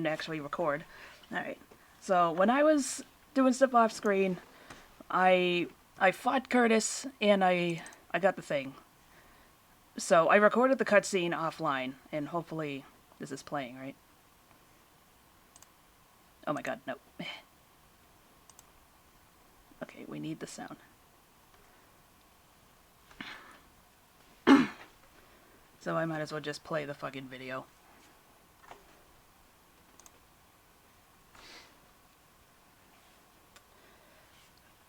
to actually record. Alright. So, when I was doing stuff off screen, I fought Curtis, and I got the thing. So, I recorded the cutscene offline, and hopefully this is playing, right? Oh my god, no. Okay, we need the sound. So I might as well just play the fucking video.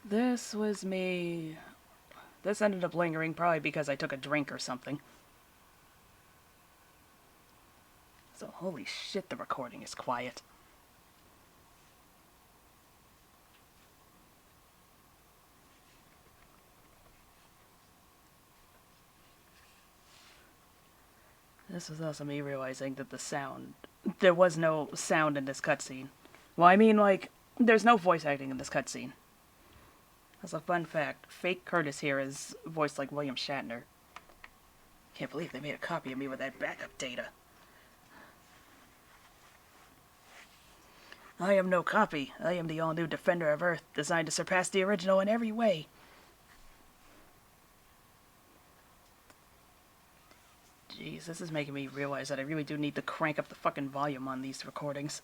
This was me. This ended up lingering probably because I took a drink or something. So holy shit, the recording is quiet. This was also me realizing that there was no sound in this cutscene. Well, I mean, like, there's no voice acting in this cutscene. As a fun fact, fake Curtis here is voiced like William Shatner. Can't believe they made a copy of me with that backup data. I am no copy. I am the all-new Defender of Earth, designed to surpass the original in every way. Jeez, this is making me realize that I really do need to crank up the fucking volume on these recordings.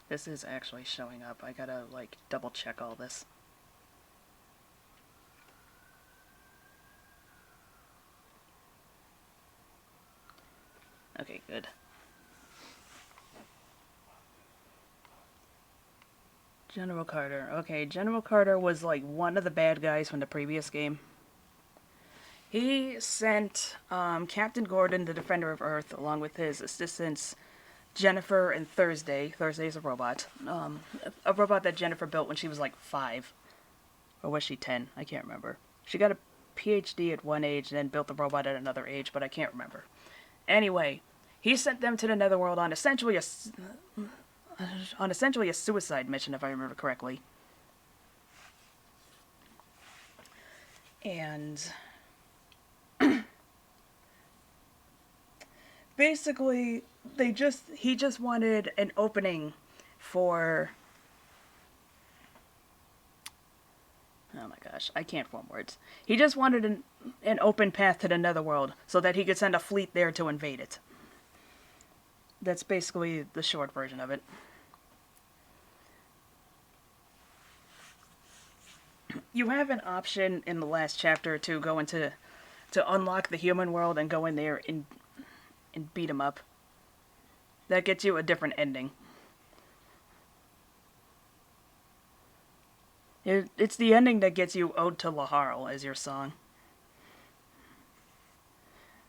This is actually showing up. I gotta, like, double check all this. Okay, good. General Carter. Okay, General Carter was, like, one of the bad guys from the previous game. He sent Captain Gordon, the Defender of Earth, along with his assistants Jennifer and Thursday. Thursday's a robot. A robot that Jennifer built when she was like 5. Or was she 10? I can't remember. She got a PhD at one age and then built the robot at another age, but I can't remember. Anyway, he sent them to the Netherworld on essentially a suicide mission, if I remember correctly. And basically, he just wanted an opening for... Oh my gosh, I can't form words. He just wanted an open path to the Netherworld so that he could send a fleet there to invade it. That's basically the short version of it. You have an option in the last chapter to go into... to unlock the human world and go in there and beat him up. That gets you a different ending. It's the ending that gets you Ode to Laharl as your song.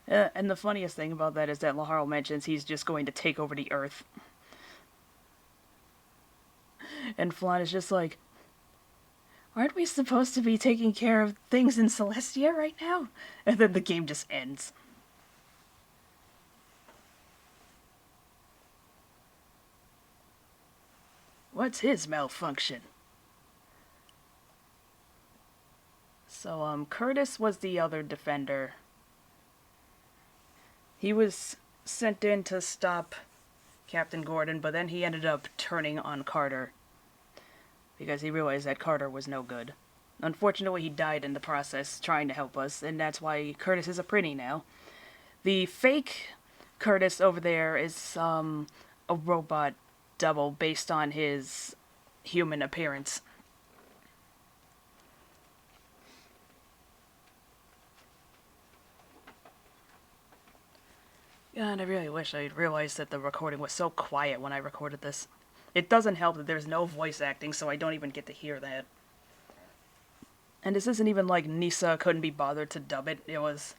And the funniest thing about that is that Laharl mentions he's just going to take over the Earth. And Flan is just like, aren't we supposed to be taking care of things in Celestia right now? And then the game just ends. What's his malfunction? So, Curtis was the other defender. He was sent in to stop Captain Gordon, but then he ended up turning on Carter. Because he realized that Carter was no good. Unfortunately, he died in the process trying to help us, and that's why Curtis is a pretty now. The fake Curtis over there is, a robot double based on his human appearance. God, I really wish I'd realized that the recording was so quiet when I recorded this. It doesn't help that there's no voice acting, so I don't even get to hear that. And this isn't even like Nisa couldn't be bothered to dub it. It was...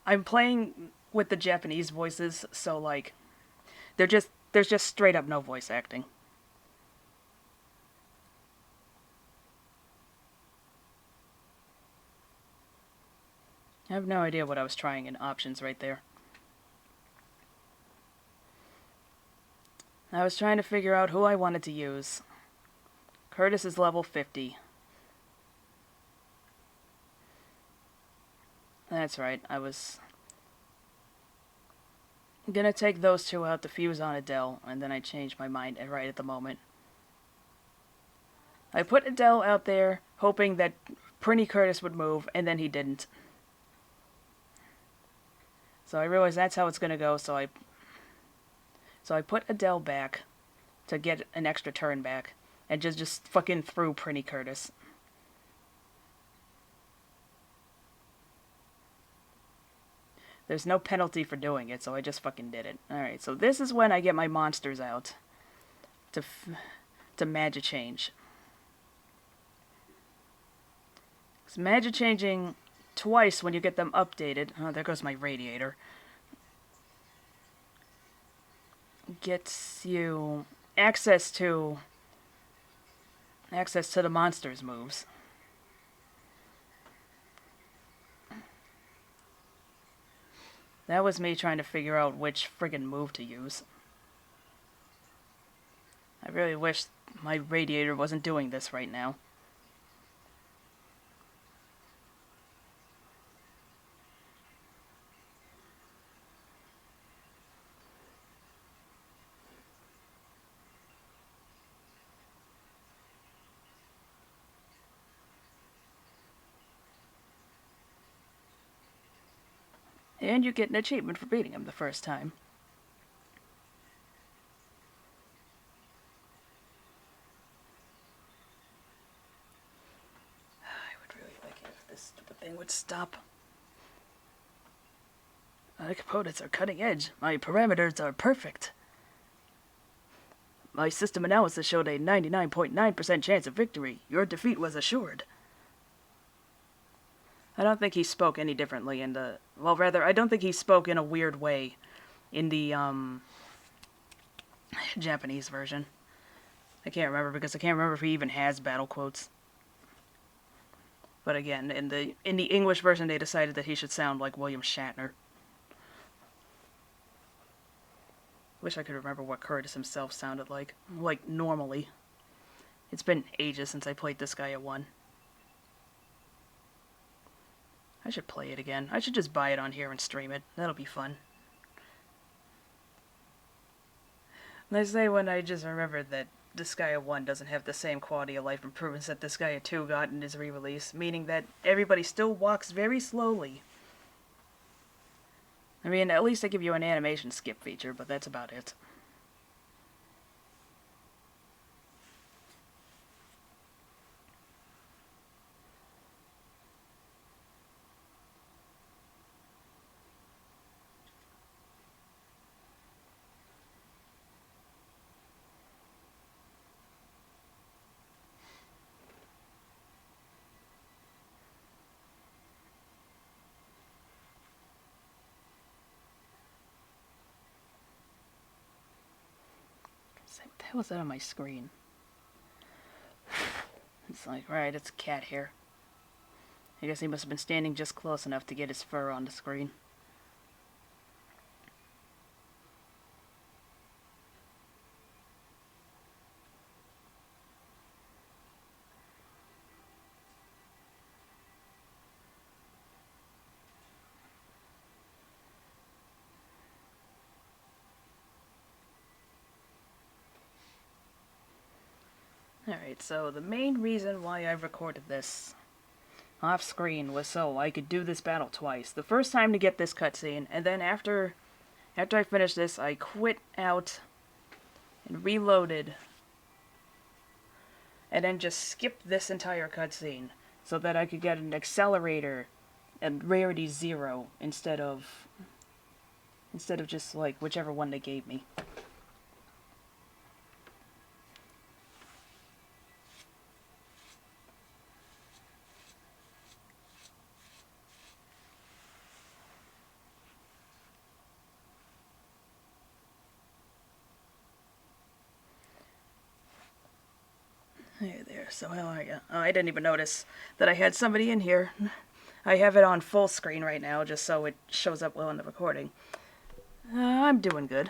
I'm playing with the Japanese voices, so like... there's just straight up no voice acting. I have no idea what I was trying in options right there. I was trying to figure out who I wanted to use. Curtis is level 50. That's right, I was gonna take those two out to fuse on Adele, and then I changed my mind right at the moment. I put Adele out there, hoping that Prinny Curtis would move, and then he didn't. So I realized that's how it's gonna go, so I put Adele back to get an extra turn back, and just fucking threw Prinny Curtis. There's no penalty for doing it, so I just fucking did it. Alright, so this is when I get my monsters out to magic change. It's magic changing twice when you get them updated. Oh, there goes my radiator. Gets you access to the monsters' moves. That was me trying to figure out which friggin' move to use. I really wish my radiator wasn't doing this right now. And you get an achievement for beating him the first time. I would really like it if this stupid thing would stop. My components are cutting edge. My parameters are perfect. My system analysis showed a 99.9% chance of victory. Your defeat was assured. I don't think he spoke any differently in the... Well, rather, I don't think he spoke in a weird way in the, Japanese version. I can't remember, because I can't remember if he even has battle quotes. But again, in the English version, they decided that he should sound like William Shatner. Wish I could remember what Curtis himself sounded like normally. It's been ages since I played Disgaea 1. I should play it again. I should just buy it on here and stream it. That'll be fun. And I say when I just remembered that Disgaea 1 doesn't have the same quality of life improvements that Disgaea 2 got in its re-release, meaning that everybody still walks very slowly. I mean, at least they give you an animation skip feature, but that's about it. What the hell is that on my screen? It's like, right, it's a cat hair. I guess he must have been standing just close enough to get his fur on the screen. Alright, so the main reason why I recorded this off screen was so I could do this battle twice. The first time to get this cutscene, and then after I finished this, I quit out and reloaded, and then just skipped this entire cutscene so that I could get an Accelerator and Rarity 0 instead of just like whichever one they gave me. Hey there, so how are you? Oh, I didn't even notice that I had somebody in here. I have it on full screen right now, just so it shows up well in the recording. I'm doing good.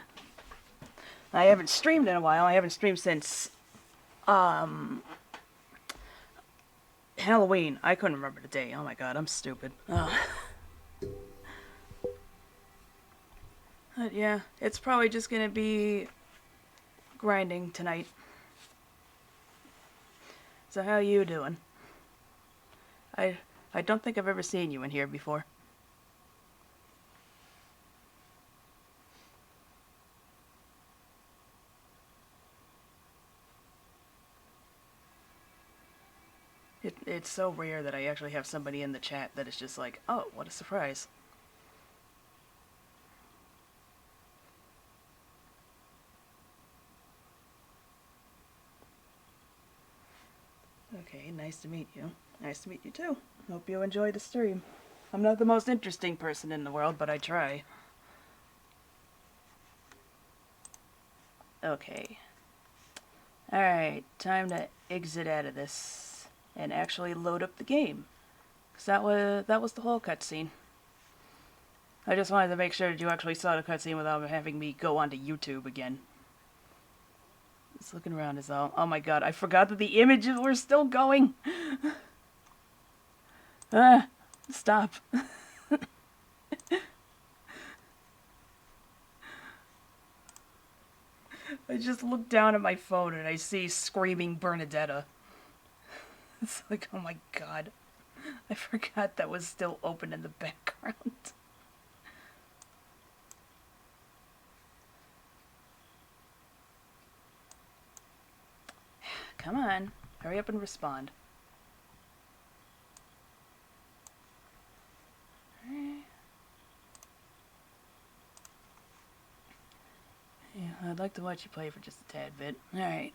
I haven't streamed in a while. I haven't streamed since Halloween. I couldn't remember the day. Oh my god, I'm stupid. But yeah, it's probably just gonna be grinding tonight. So how you doing? I don't think I've ever seen you in here before. It's so rare that I actually have somebody in the chat that is just like, oh, what a surprise. Okay, nice to meet you. Nice to meet you too. Hope you enjoy the stream. I'm not the most interesting person in the world, but I try. Okay. Alright, time to exit out of this and actually load up the game. Because that was the whole cutscene. I just wanted to make sure that you actually saw the cutscene without having me go onto YouTube again. Just looking around is all. Oh my god, I forgot that the images were still going! Stop. I just look down at my phone and I see screaming Bernadetta. It's like, oh my god. I forgot that was still open in the background. Come on, hurry up and respond. Yeah, I'd like to watch you play for just a tad bit. Alright.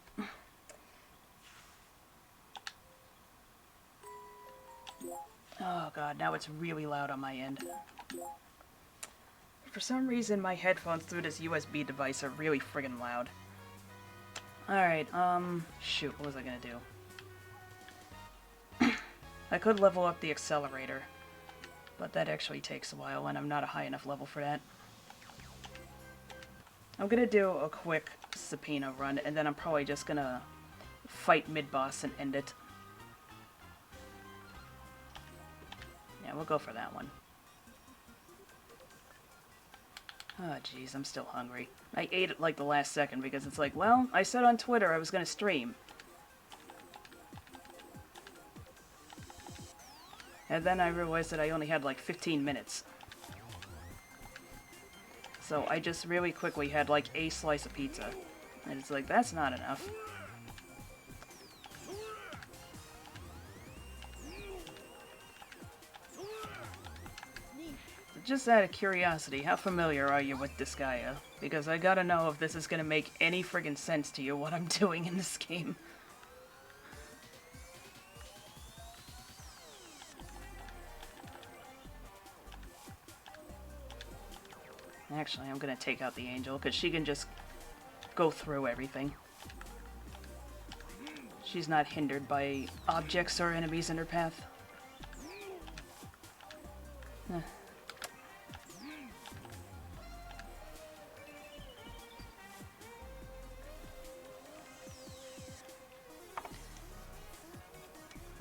Oh god, now it's really loud on my end. For some reason, my headphones through this USB device are really friggin' loud. Alright, shoot, what was I gonna do? I could level up the Accelerator, but that actually takes a while, and I'm not a high enough level for that. I'm gonna do a quick subpoena run, and then I'm probably just gonna fight MidBoss and end it. Yeah, we'll go for that one. Oh jeez, I'm still hungry. I ate it like the last second because it's like, well, I said on Twitter I was gonna stream. And then I realized that I only had like 15 minutes. So I just really quickly had like a slice of pizza. And it's like, that's not enough. Just out of curiosity, how familiar are you with Disgaea? Because I gotta know if this is gonna make any friggin' sense to you, what I'm doing in this game. Actually, I'm gonna take out the angel, because she can just go through everything. She's not hindered by objects or enemies in her path.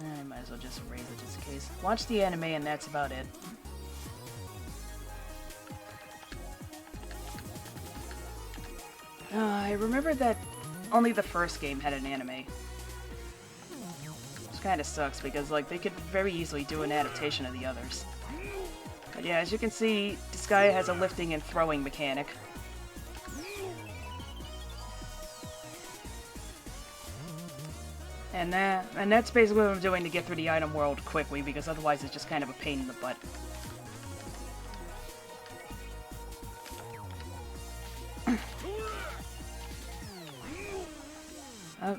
I might as well just raise it just in case. Watch the anime and that's about it. I remember that only the first game had an anime. Which kinda sucks because like they could very easily do an adaptation of the others. But yeah, as you can see, Disgaea has a lifting and throwing mechanic. And that's basically what I'm doing to get through the item world quickly, because otherwise it's just kind of a pain in the butt.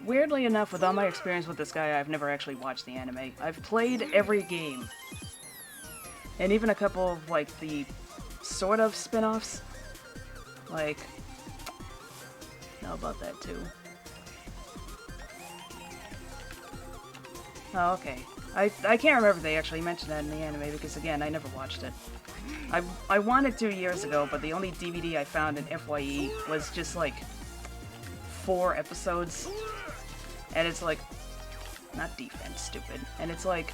Weirdly enough, with all my experience with this guy, I've never actually watched the anime. I've played every game. And even a couple of, like, the sort of spin-offs. Like, know about that too. Oh, okay. I can't remember if they actually mentioned that in the anime, because again, I never watched it. I wanted to years ago, but the only DVD I found in FYE was just like 4 episodes, and it's like, not defense, stupid, and it's like,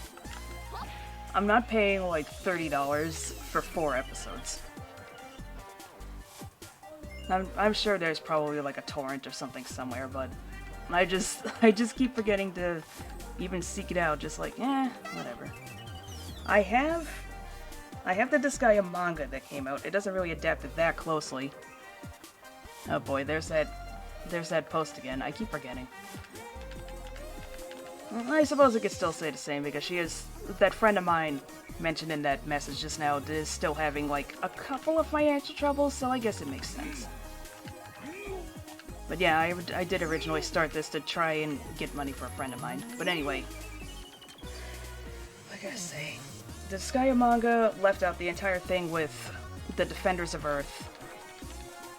I'm not paying like $30 for 4 episodes. I'm sure there's probably like a torrent or something somewhere, but I just keep forgetting to even seek it out, just like, whatever. I have the Disgaea manga that came out. It doesn't really adapt it that closely. Oh boy, there's that post again. I keep forgetting. Well, I suppose I could still say the same, because that friend of mine mentioned in that message just now is still having like a couple of financial troubles, so I guess it makes sense. But yeah, I did originally start this to try and get money for a friend of mine. But anyway, what can I say? The Disgaea manga left out the entire thing with the Defenders of Earth.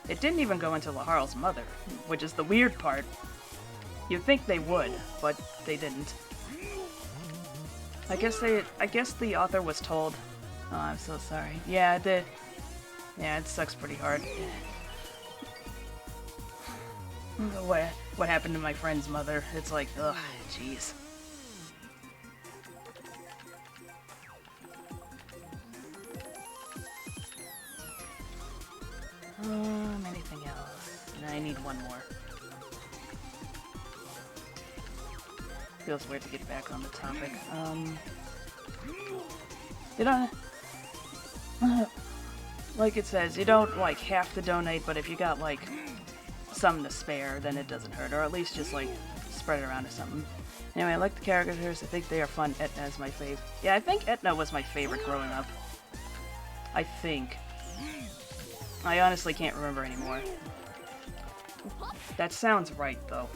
It didn't even go into Laharl's mother, which is the weird part. You'd think they would, but they didn't. I guess the author was told. Oh, I'm so sorry. Yeah, it sucks pretty hard. What happened to my friend's mother? It's like, ugh, jeez. Anything else? No, I need one more. Feels weird to get back on the topic. You don't... like it says, you don't, like, have to donate, but if you got, like, something to spare, then it doesn't hurt. Or at least just, like, spread it around or something. Anyway, I like the characters. I think they are fun. Etna is my fave. Yeah, I think Etna was my favorite growing up. I think. I honestly can't remember anymore. That sounds right, though.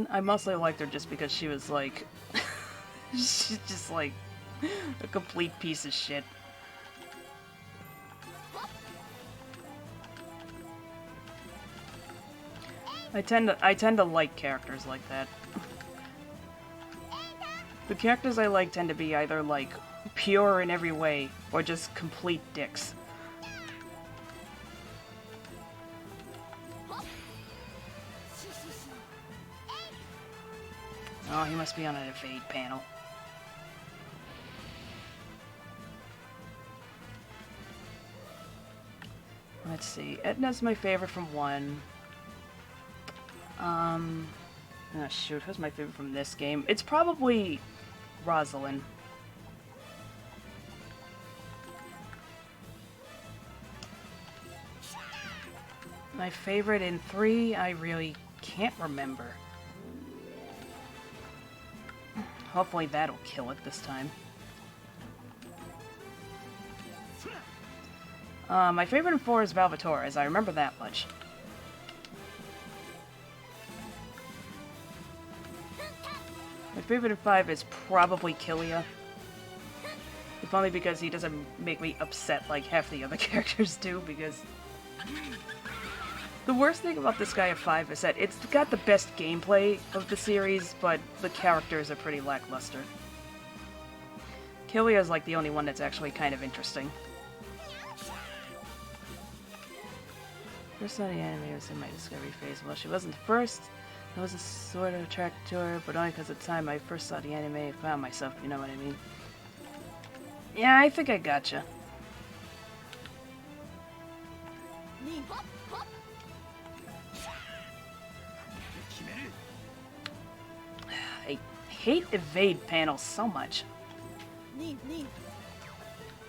I mostly liked her just because she was, like... she's just, like, a complete piece of shit. I tend to like characters like that. The characters I like tend to be either, like, pure in every way, or just complete dicks. Oh, he must be on an evade panel. Let's see. Etna's my favorite from 1. Oh shoot, who's my favorite from this game? It's probably Rosalind. My favorite in 3, I really can't remember. Hopefully that'll kill it this time. My favorite in 4 is Valvatore, as I remember that much. My favorite in 5 is probably Killia. If only because he doesn't make me upset like half the other characters do, because... The worst thing about Disgaea 5 is that it's got the best gameplay of the series, but the characters are pretty lackluster. Killia is like the only one that's actually kind of interesting. First saw the anime was in my discovery phase. Well, she wasn't the first. I was a sort of attracted to her, but only because at the time I first saw the anime, I found myself, you know what I mean? Yeah, I think I gotcha. I hate evade panels so much.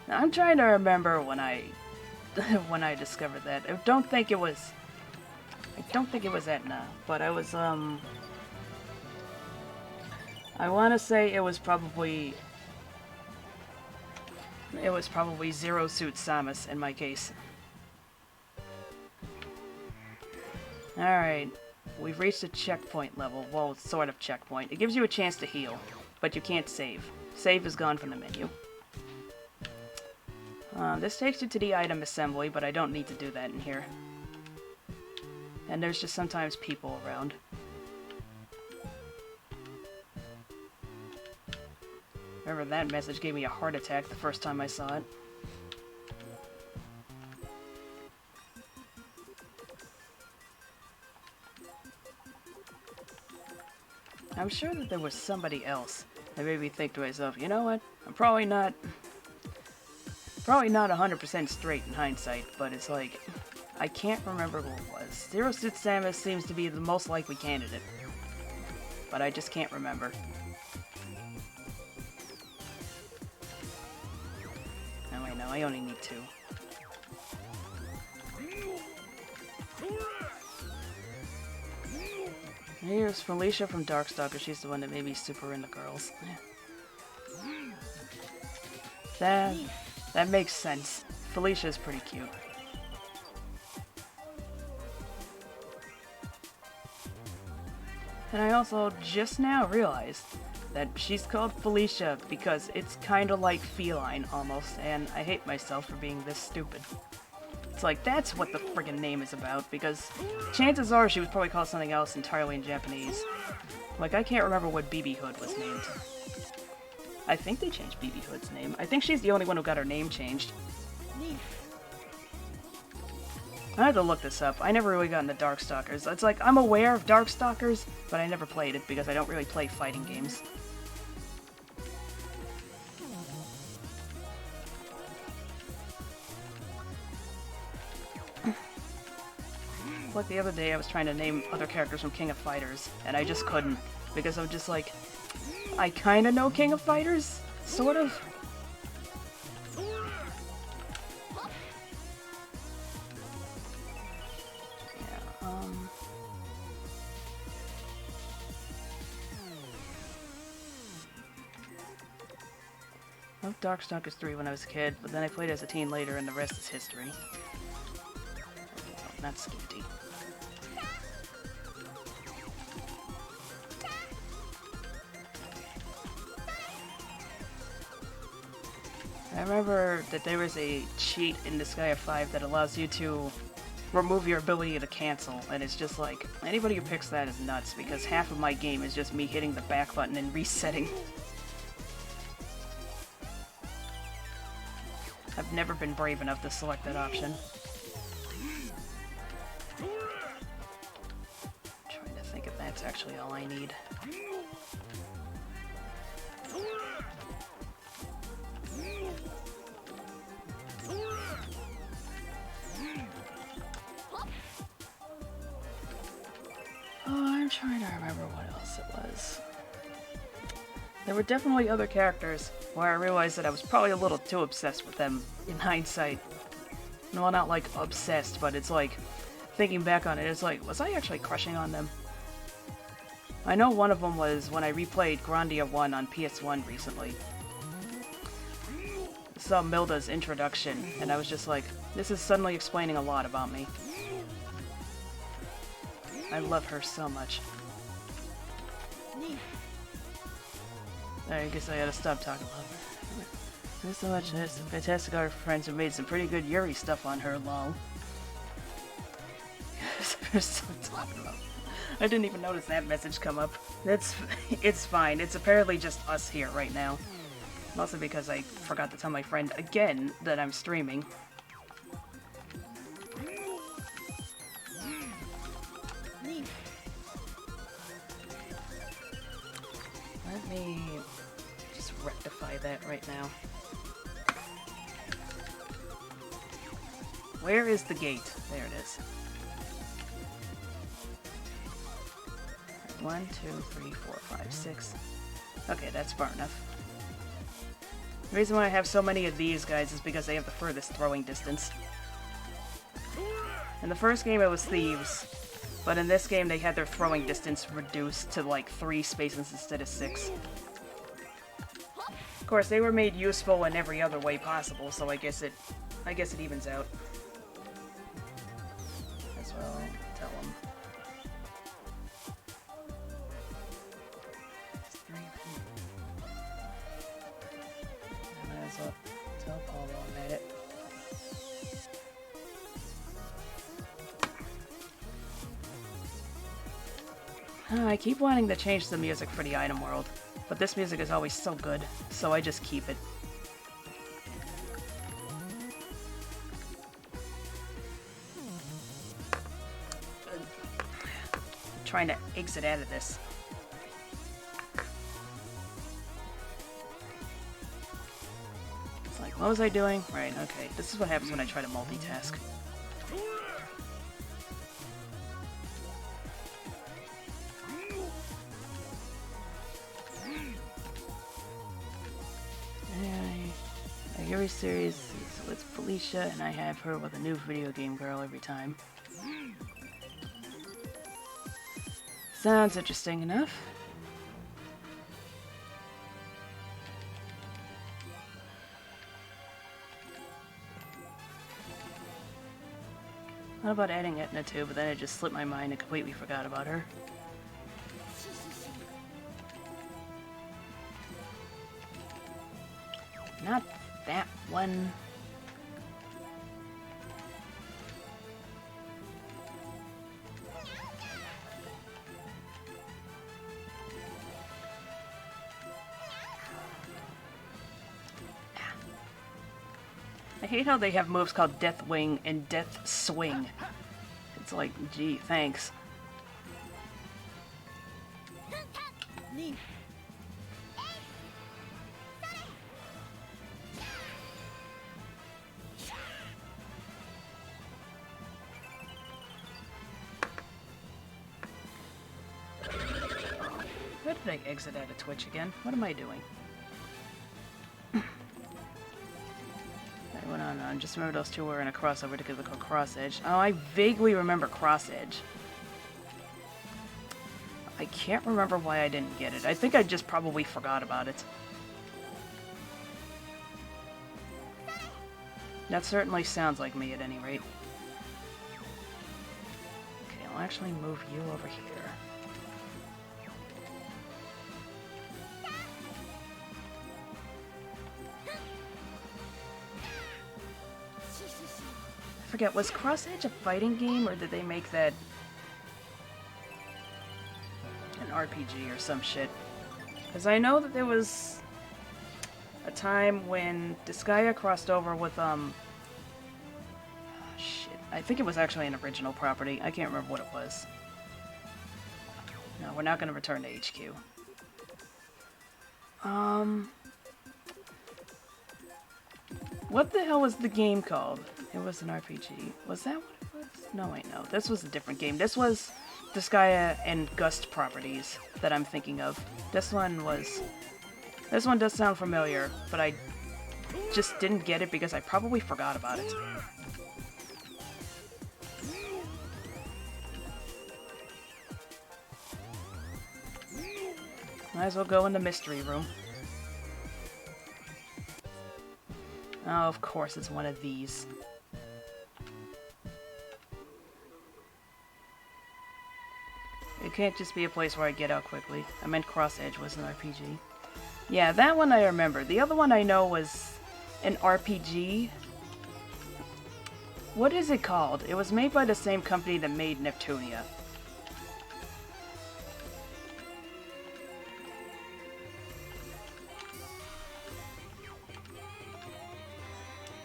Now, I'm trying to remember when I discovered that. I don't think it was Etna, but I was I want to say it was probably Zero Suit Samus in my case. Alright, we've reached a checkpoint level. Well, sort of checkpoint. It gives you a chance to heal, but you can't save. Save is gone from the menu. This takes you to the item assembly, but I don't need to do that in here. And there's just sometimes people around. Remember, that message gave me a heart attack the first time I saw it. I'm sure that there was somebody else that made me think to myself, you know what? I'm probably not 100% straight in hindsight, but it's like, I can't remember who it was. Zero Suit Samus seems to be the most likely candidate, but I just can't remember. Oh wait, no, I only need 2. Here's Felicia from Darkstalker. She's the one that made me super into girls. That makes sense. Felicia is pretty cute. And I also just now realized that she's called Felicia because it's kind of like feline almost, and I hate myself for being this stupid. It's like, that's what the friggin' name is about, because chances are she was probably called something else entirely in Japanese. Like, I can't remember what BB Hood was named. I think they changed BB Hood's name. I think she's the only one who got her name changed. I had to look this up. I never really got into Darkstalkers. It's like, I'm aware of Darkstalkers, but I never played it because I don't really play fighting games. Like the other day I was trying to name other characters from King of Fighters, and I just couldn't, because I'm just like, I kinda know King of Fighters, sort of. I loved Darkstalkers 3 when I was a kid, but then I played as a teen later and the rest is history. Oh, not Skinty. I remember that there was a cheat in Disgaea 5 that allows you to remove your ability to cancel, and it's just like, anybody who picks that is nuts, because half of my game is just me hitting the back button and resetting. I've never been brave enough to select that option. I'm trying to think if that's actually all I need. Oh, I'm trying to remember what else it was. There were definitely other characters where I realized that I was probably a little too obsessed with them in hindsight. No, not like obsessed, but it's like, thinking back on it, it's like, was I actually crushing on them? I know one of them was when I replayed Grandia 1 on PS1 recently. I saw Milda's introduction, and I was just like, this is suddenly explaining a lot about me. I love her so much. I guess I gotta stop talking about her. There's so much there's some fantastic art friends who made some pretty good Yuri stuff on her, lol. I didn't even notice that message come up. It's fine. It's apparently just us here right now. Mostly because I forgot to tell my friend again that I'm streaming. Let me just rectify that right now. Where is the gate? There it is. 1, 2, 3, 4, 5, 6. Okay, that's far enough. The reason why I have so many of these guys is because they have the furthest throwing distance. In the first game it was thieves, but in this game they had their throwing distance reduced to like 3 spaces instead of 6. Of course, they were made useful in every other way possible, so I guess it evens out. As well, tell them. I might as well tell Paul while I'm at it. I keep wanting to change the music for the item world, but this music is always so good, so I just keep it. I'm trying to exit out of this. What was I doing? Right, okay. This is what happens when I try to multitask. A Yuri series is with Felicia, and I have her with a new video game girl every time. Sounds interesting enough. What about adding Etna too, but then it just slipped my mind and completely forgot about her. Not that one. I hate how they have moves called Death Wing and Death Swing. It's like, gee, thanks. Where did I exit out of Twitch again? What am I doing? I went on, just remember those two were in a crossover together called Cross Edge. Oh, I vaguely remember Cross Edge. I can't remember why I didn't get it. I think I just probably forgot about it. That certainly sounds like me at any rate. Okay, I'll actually move you over here. I forget, was Cross Edge a fighting game, or did they make that an RPG or some shit? Because I know that there was a time when Disgaea crossed over with, shit, I think it was actually an original property. I can't remember what it was. No, we're not going to return to HQ. What the hell was the game called? It was an RPG. Was that what it was? No, wait, no. This was a different game. This was Disgaea and Gust properties that I'm thinking of. This one does sound familiar, but I just didn't get it because I probably forgot about it. Might as well go in the mystery room. Oh, of course, it's one of these. It can't just be a place where I get out quickly. I meant Cross Edge was an RPG. Yeah, that one I remember. The other one I know was an RPG. What is it called? It was made by the same company that made Neptunia.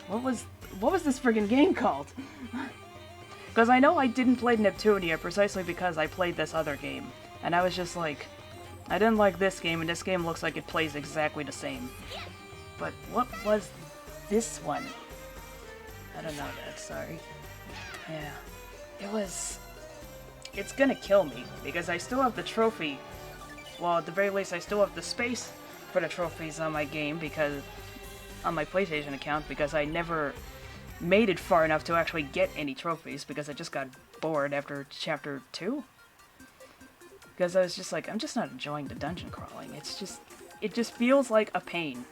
What was this friggin' game called? Because I know I didn't play Neptunia precisely because I played this other game. And I was just like, I didn't like this game, and this game looks like it plays exactly the same. But what was this one? I don't know that, sorry. Yeah. It's gonna kill me, because I still have the trophy. Well, at the very least, I still have the space for the trophies on my game, because on my PlayStation account, because I never made it far enough to actually get any trophies, because I just got bored after Chapter 2. Because I was just like, I'm just not enjoying the dungeon crawling. It just feels like a pain.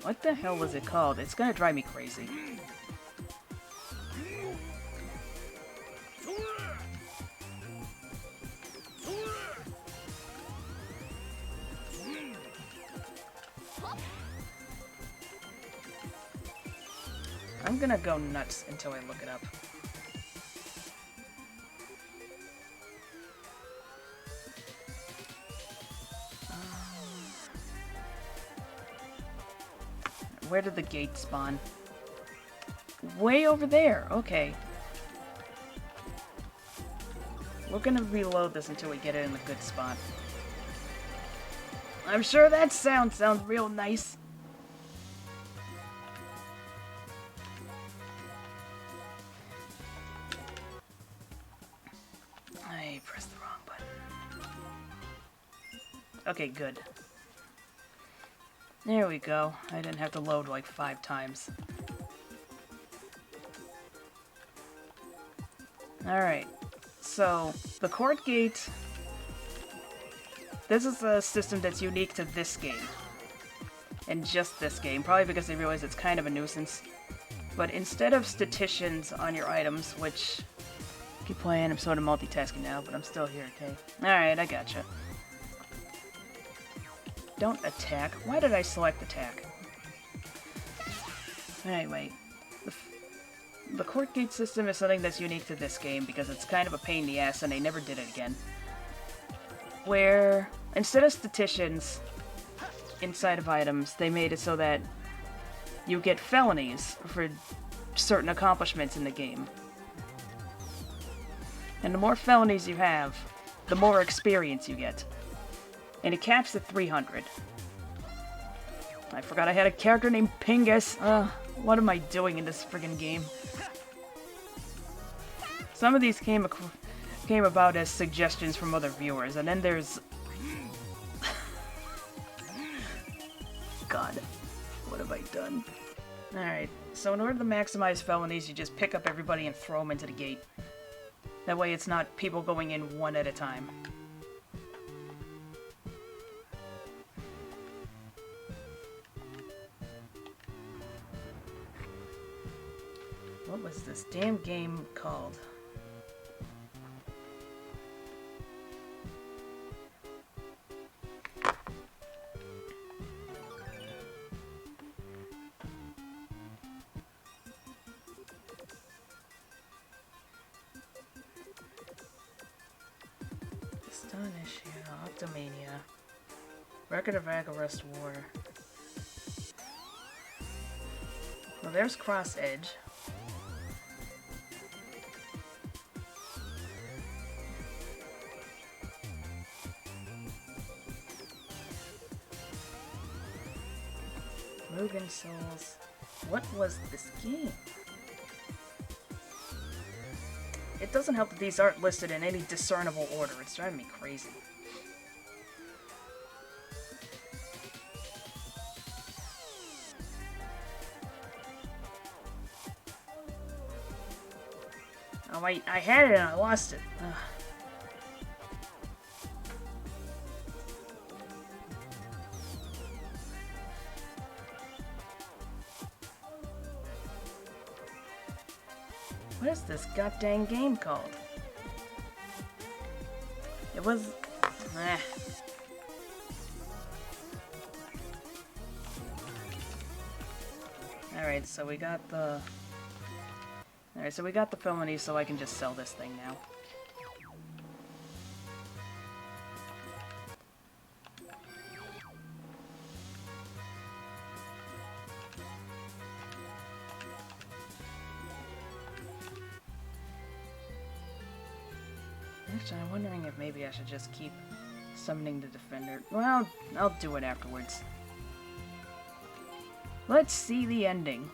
What the hell was it called? It's gonna drive me crazy. I'm gonna go nuts until I look it up. Where did the gate spawn? Way over there. Okay. We're gonna reload this until we get it in the good spot. I'm sure that sounds real nice. I pressed the wrong button. Okay, good. There we go. I didn't have to load like 5 times. Alright. So, the court gate... This is a system that's unique to this game. And just this game. Probably because they realize it's kind of a nuisance. But instead of statisticians on your items, which... Keep playing, I'm sort of multitasking now, but I'm still here, okay? Alright, I gotcha. Don't attack. Why did I select attack? Anyway, the court gate system is something that's unique to this game because it's kind of a pain in the ass and they never did it again. Where, instead of statisticians inside of items, they made it so that you get felonies for certain accomplishments in the game. And the more felonies you have, the more experience you get. And it caps at 300. I forgot I had a character named Pingus. What am I doing in this friggin' game? Some of these came about as suggestions from other viewers, and then there's... God, what have I done? Alright, so in order to maximize felonies, you just pick up everybody and throw them into the gate. That way it's not people going in one at a time. What was this damn game called? Astonish, Octomania. Record of Agarest War. Well, there's Cross Edge. Mugen Souls. What was this game? It doesn't help that these aren't listed in any discernible order. It's driving me crazy. Oh wait, I had it and I lost it. Ugh. What is this goddamn game called? It was... Alright, so we got the... Alright, so we got the felony, so I can just sell this thing now. Actually, I'm wondering if maybe I should just keep summoning the defender. Well, I'll do it afterwards. Let's see the ending.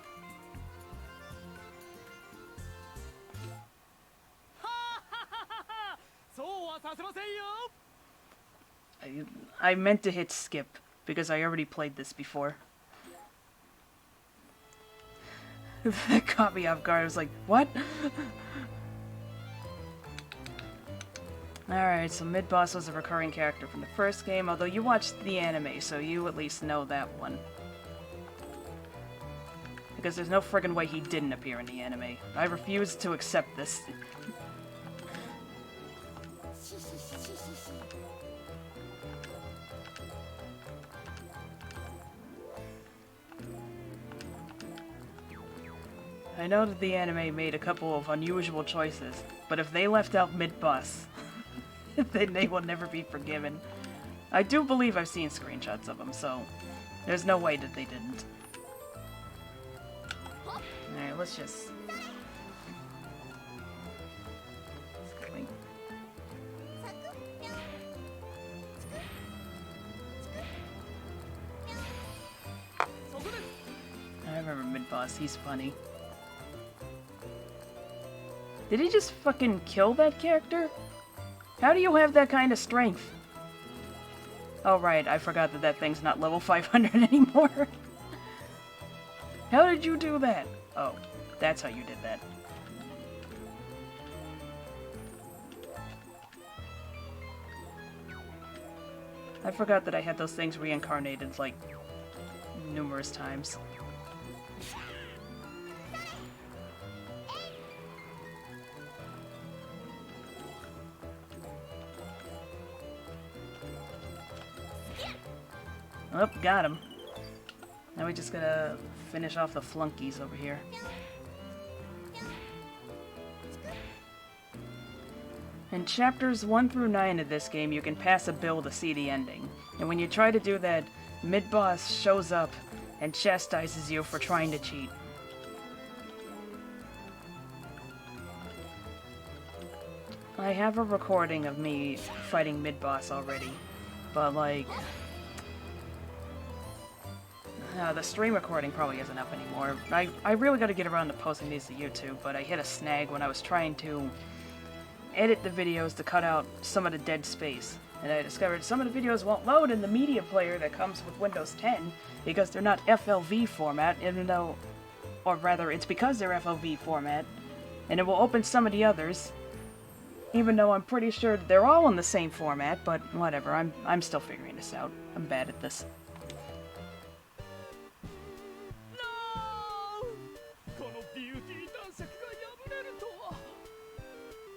I meant to hit skip, because I already played this before. That caught me off guard. I was like, what? Alright, so MidBoss was a recurring character from the first game, although you watched the anime, so you at least know that one. Because there's no friggin' way he didn't appear in the anime. I refuse to accept this. I know that the anime made a couple of unusual choices, but if they left out MidBoss, then they will never be forgiven. I do believe I've seen screenshots of them, so there's no way that they didn't. Alright, let's just... remember MidBoss, he's funny. Did he just fucking kill that character? How do you have that kind of strength? Oh right, I forgot that that thing's not level 500 anymore. How did you do that? Oh, that's how you did that. I forgot that I had those things reincarnated, like, numerous times. Oh, got him. Now we just gotta finish off the flunkies over here. In chapters 1 through 9 of this game, you can pass a bill to see the ending. And when you try to do that, MidBoss shows up and chastises you for trying to cheat. I have a recording of me fighting MidBoss already, but like... the stream recording probably isn't up anymore. I really gotta get around to posting these to YouTube, but I hit a snag when I was trying to edit the videos to cut out some of the dead space. And I discovered some of the videos won't load in the media player that comes with Windows 10 because they're not FLV format, even though... Or rather, it's because they're FLV format, and it will open some of the others, even though I'm pretty sure that they're all in the same format, but whatever, I'm still figuring this out. I'm bad at this.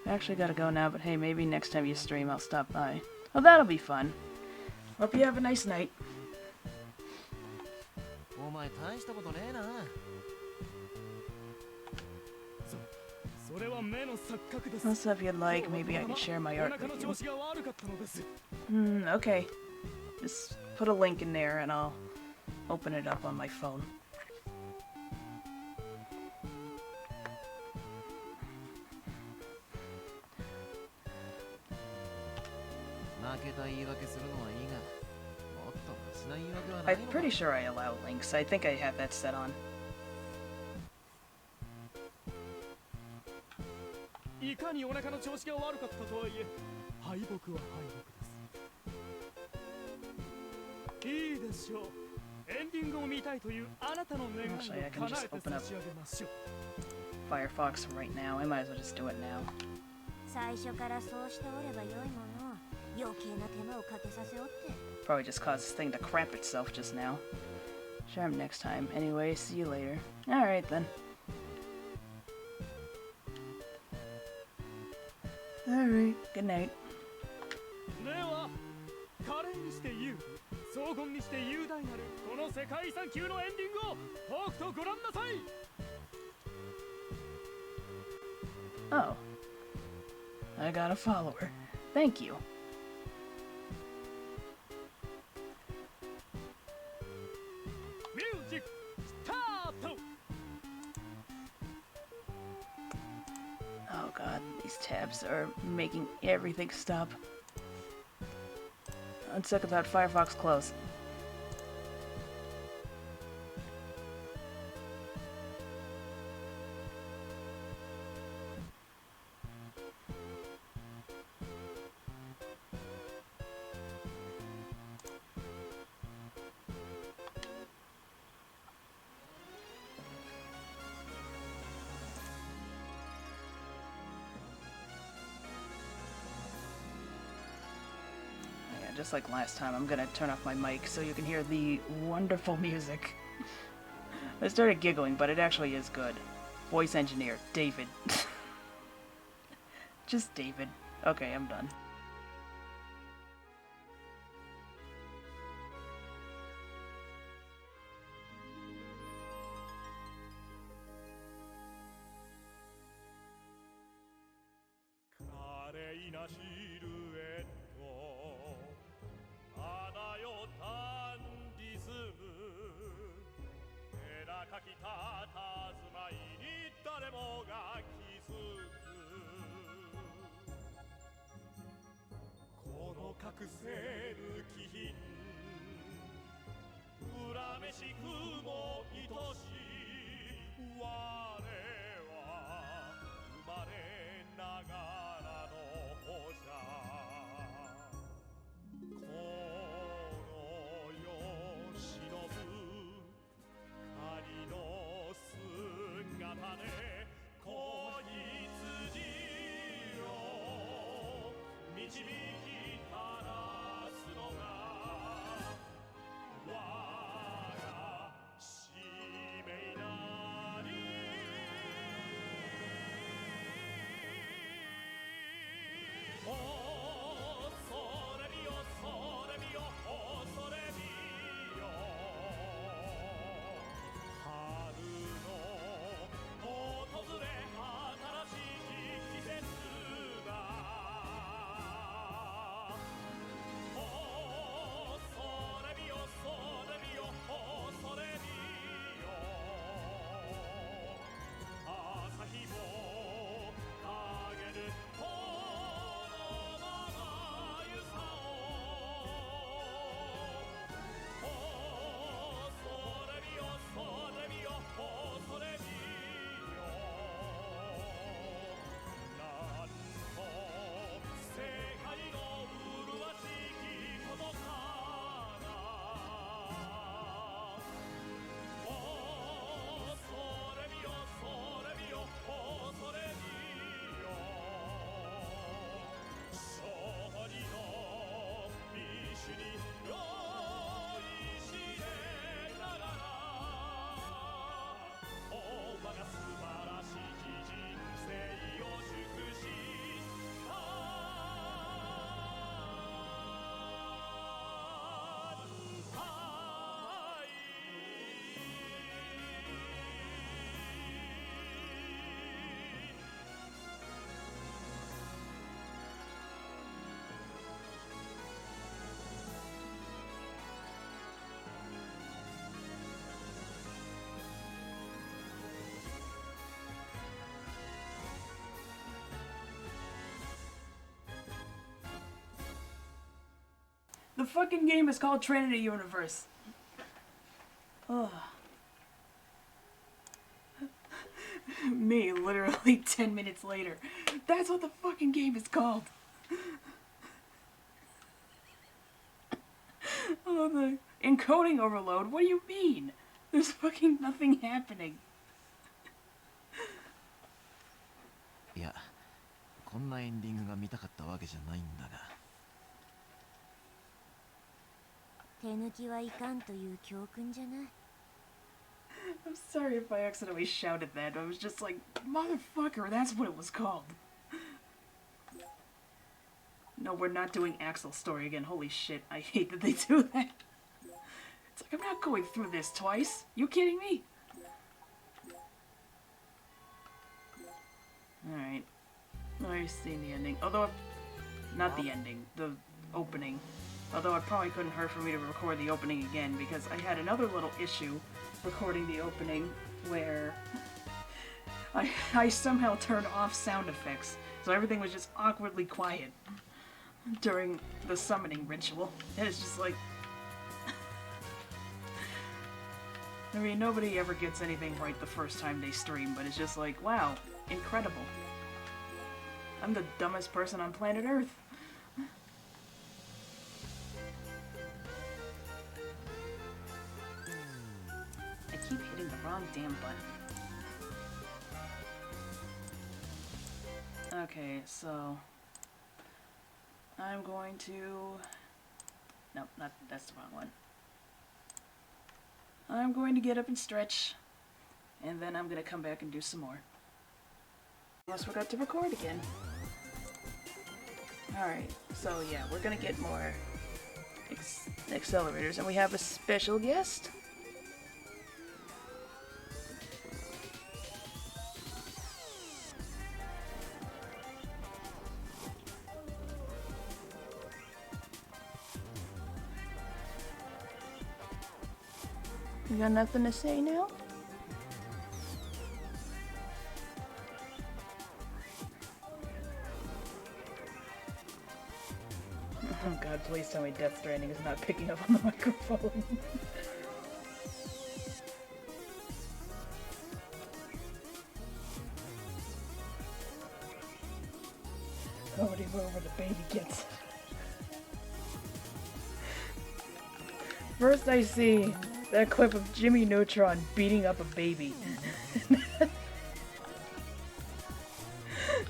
I actually gotta go now, but hey, maybe next time you stream I'll stop by. Well, that'll be fun. Hope you have a nice night. Also, if you'd like, maybe I can share my art with you. Okay. Just put a link in there and I'll open it up on my phone. I'm pretty sure I allow links. I think I have that set on. Actually, I can just open up Firefox right now. I might as well just do it now. Probably just caused this thing to crap itself just now. Sure, next time. Anyway, see you later. Alright then. Alright, good night. Oh. I got a follower. Thank you. Music start! Oh god, these tabs are making everything stop. I'm sick about Firefox close. Just like last time, I'm gonna turn off my mic so you can hear the wonderful music. I started giggling, but it actually is good. Voice engineer, David. Just David. Okay, I'm done. The fucking game is called Trinity Universe. Ugh. Me, literally 10 minutes later. That's what the fucking game is called. Oh, the encoding overload? What do you mean? There's fucking nothing happening. いや、こんなエンディングが見たかったわけじゃないんだが。手抜きはいかんという教訓じゃな。 I'm sorry if I accidentally shouted that. I was just like, motherfucker, that's what it was called. No, we're not doing Axel's story again. Holy shit, I hate that they do that. It's like, I'm not going through this twice. You kidding me? Alright. I've seen the ending. Although, not the ending, the opening. Although it probably couldn't hurt for me to record the opening again, because I had another little issue recording the opening where I somehow turned off sound effects, so everything was just awkwardly quiet during the summoning ritual. And it's just like... I mean, nobody ever gets anything right the first time they stream, but it's just like, wow, incredible. I'm the dumbest person on planet Earth. I keep hitting the wrong damn button. Okay, so... I'm going to... Nope, that's the wrong one. I'm going to get up and stretch, and then I'm going to come back and do some more. Unless we forgot to record again. Alright, so yeah, we're going to get more accelerators, and we have a special guest. You got nothing to say now? Oh god, please tell me Death Stranding is not picking up on the microphone. Nobody move where the baby gets. First I see that clip of Jimmy Neutron beating up a baby.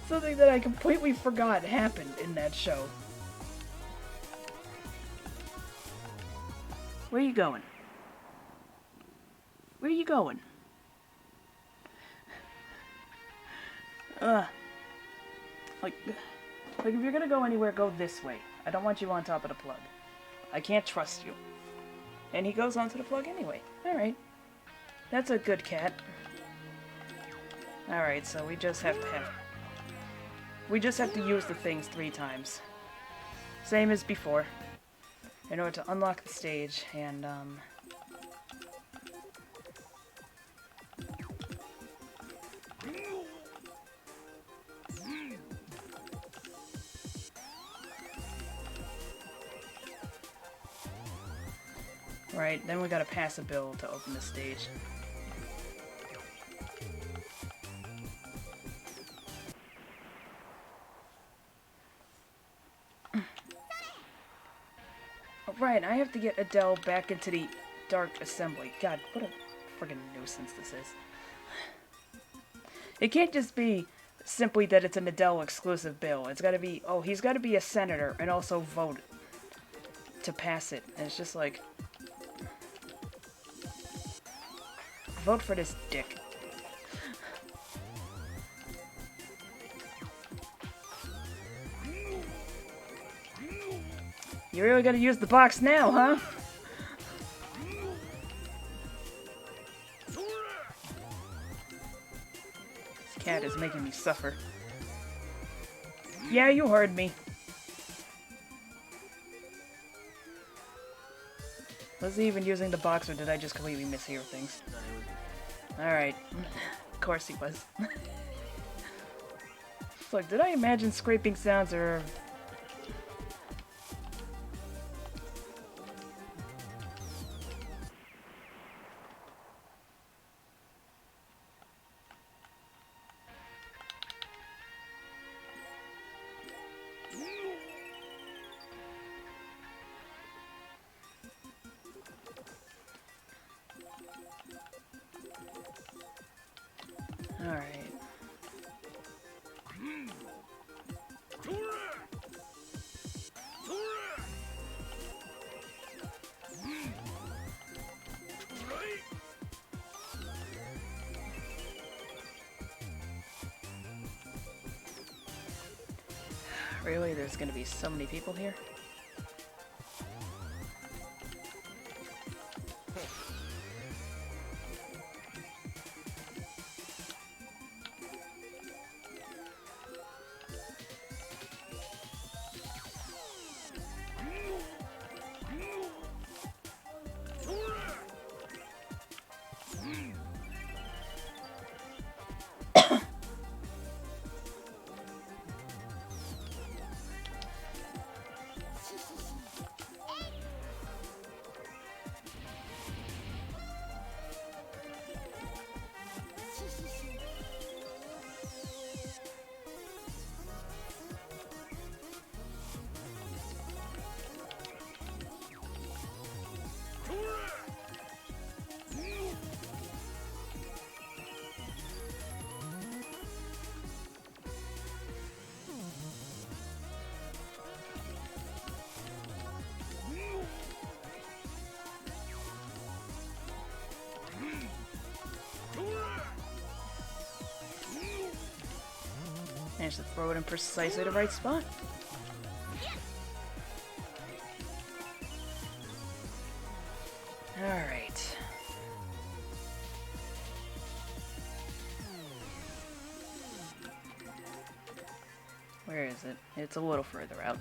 Something that I completely forgot happened in that show. Where are you going? Where are you going? Like if you're gonna go anywhere, go this way. I don't want you on top of the plug. I can't trust you. And he goes onto the plug anyway. Alright. That's a good cat. Alright, so we just have to use the things 3 times. Same as before. In order to unlock the stage, and right, then we gotta pass a bill to open the stage. Right, I have to get Adele back into the Dark Assembly. God, what a friggin' nuisance this is. It can't just be simply that it's an Adele exclusive bill. It's gotta be, oh, he's gotta be a senator and also vote to pass it. And it's just like, vote for this dick. You really gotta use the box now, huh? This cat is making me suffer. Yeah, you heard me. Was he even using the box, or did I just completely mishear things? Alright. Of course he was. Look, did I imagine scraping sounds, or... Alright. Really? There's gonna be so many people here? Managed to throw it in precisely the right spot. Alright. Where is it? It's a little further out.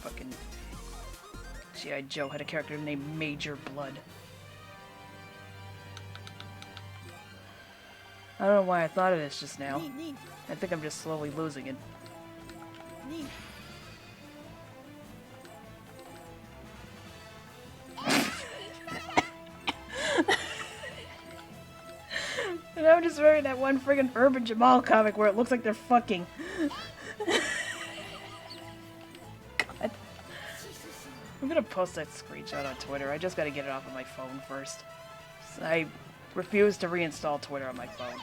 Fucking G.I. Joe had a character named Major Blood. I don't know why I thought of this just now. I think I'm just slowly losing it. And I'm just wearing that one friggin' Urban Jamal comic where it looks like they're fucking. God. I'm gonna post that screenshot on Twitter. I just gotta get it off of my phone first. I refuse to reinstall Twitter on my phone.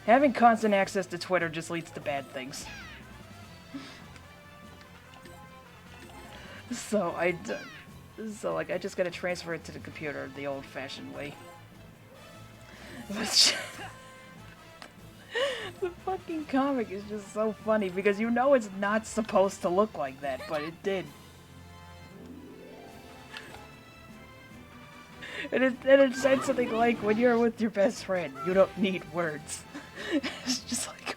Having constant access to Twitter just leads to bad things. So I just gotta transfer it to the computer the old-fashioned way. The fucking comic is just so funny because you know it's not supposed to look like that, but it did. And it said something like, when you're with your best friend, you don't need words. It's just like...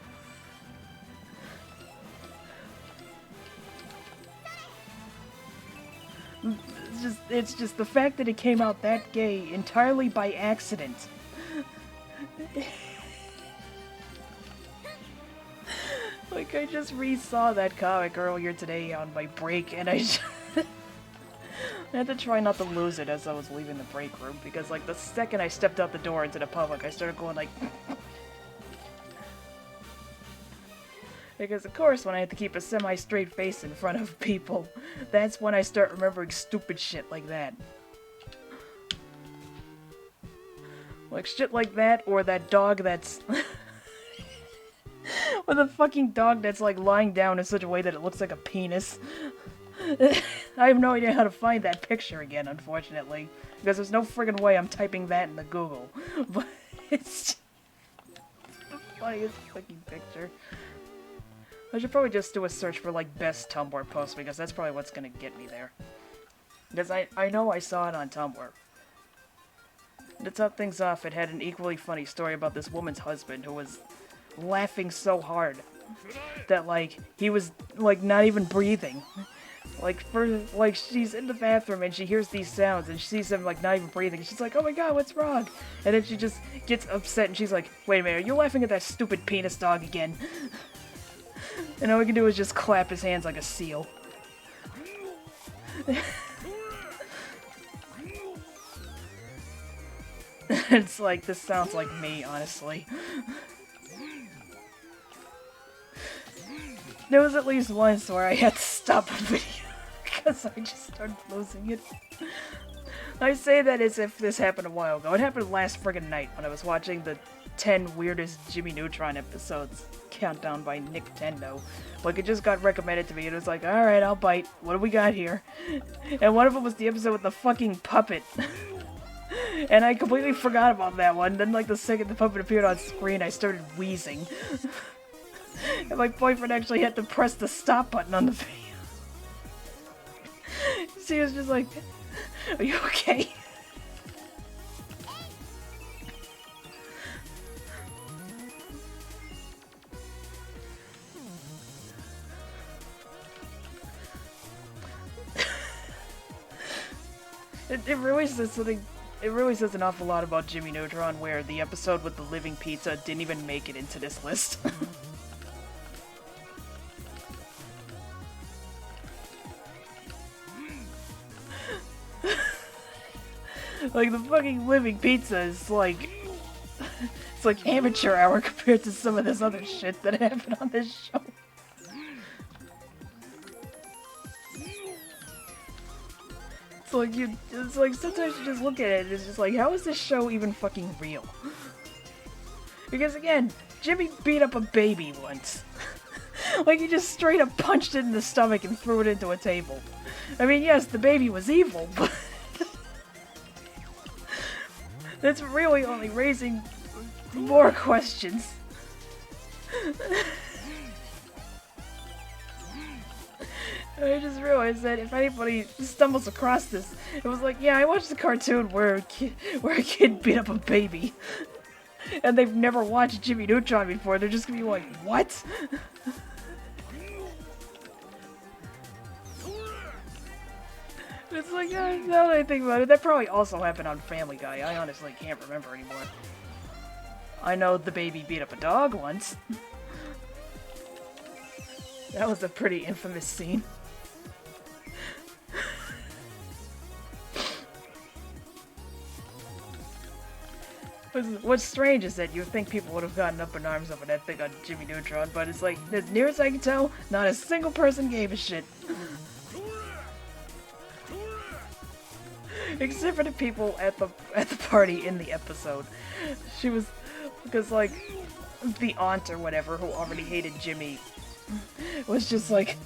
It's just the fact that it came out that gay entirely by accident. Like, I just re-saw that comic earlier today on my break, and I had to try not to lose it as I was leaving the break room, because, like, the second I stepped out the door into the public, I started going, like... Because, of course, when I have to keep a semi-straight face in front of people, that's when I start remembering stupid shit like that. Like, shit like that, or that dog that's... or the fucking dog that's, like, lying down in such a way that it looks like a penis. I have no idea how to find that picture again, unfortunately. Because there's no friggin' way I'm typing that into Google. But it's the funniest fucking picture. I should probably just do a search for, like, best Tumblr posts, because that's probably what's gonna get me there. Because I know I saw it on Tumblr. To top things off, it had an equally funny story about this woman's husband who was laughing so hard that, like, he was, like, not even breathing. Like, she's in the bathroom and she hears these sounds and she sees him, like, not even breathing. She's like, oh my god, what's wrong? And then she just gets upset and she's like, wait a minute, are you laughing at that stupid penis dog again? And all we can do is just clap his hands like a seal. It's like, this sounds like me, honestly. There was at least once where I had to stop a video because I just started losing it. I say that as if this happened a while ago. It happened last friggin' night when I was watching the 10 weirdest Jimmy Neutron episodes countdown by Nintendo. Like, it just got recommended to me and it was like, alright, I'll bite. What do we got here? And one of them was the episode with the fucking puppet. And I completely forgot about that one. Then, like, the second the puppet appeared on screen, I started wheezing. And my boyfriend actually had to press the stop button on the video. So he was just like, are you okay? It really says something. It really says an awful lot about Jimmy Neutron, where the episode with the living pizza didn't even make it into this list. Like, the fucking living pizza is like... It's like amateur hour compared to some of this other shit that happened on this show. It's like sometimes you just look at it and it's just like, how is this show even fucking real? Because again, Jimmy beat up a baby once. Like, he just straight up punched it in the stomach and threw it into a table. I mean, yes, the baby was evil, but... That's really only raising more questions. I just realized that if anybody stumbles across this, it was like, yeah, I watched the cartoon where a kid beat up a baby. And they've never watched Jimmy Neutron before, they're just gonna be like, what? It's like, now that I think about it, that probably also happened on Family Guy. I honestly can't remember anymore. I know the baby beat up a dog once. That was a pretty infamous scene. What's strange is that you would think people would have gotten up in arms over that thing on Jimmy Neutron, but it's like, as near as I can tell, not a single person gave a shit. Except for the people at the party in the episode. She was, because like the aunt or whatever who already hated Jimmy was just like,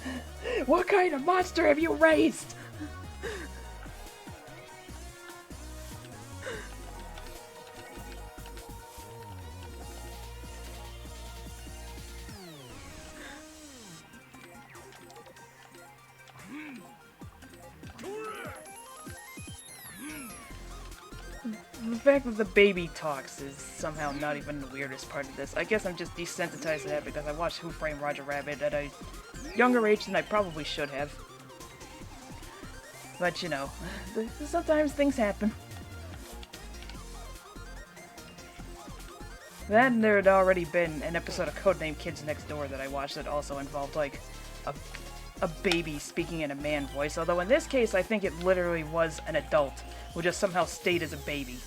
what kind of monster have you raised? The fact that the baby talks is somehow not even the weirdest part of this. I guess I'm just desensitized to that because I watched Who Framed Roger Rabbit at a younger age than I probably should have. But you know, sometimes things happen. Then there had already been an episode of Codename Kids Next Door that I watched that also involved like a baby speaking in a man voice, although in this case I think it literally was an adult who just somehow stayed as a baby.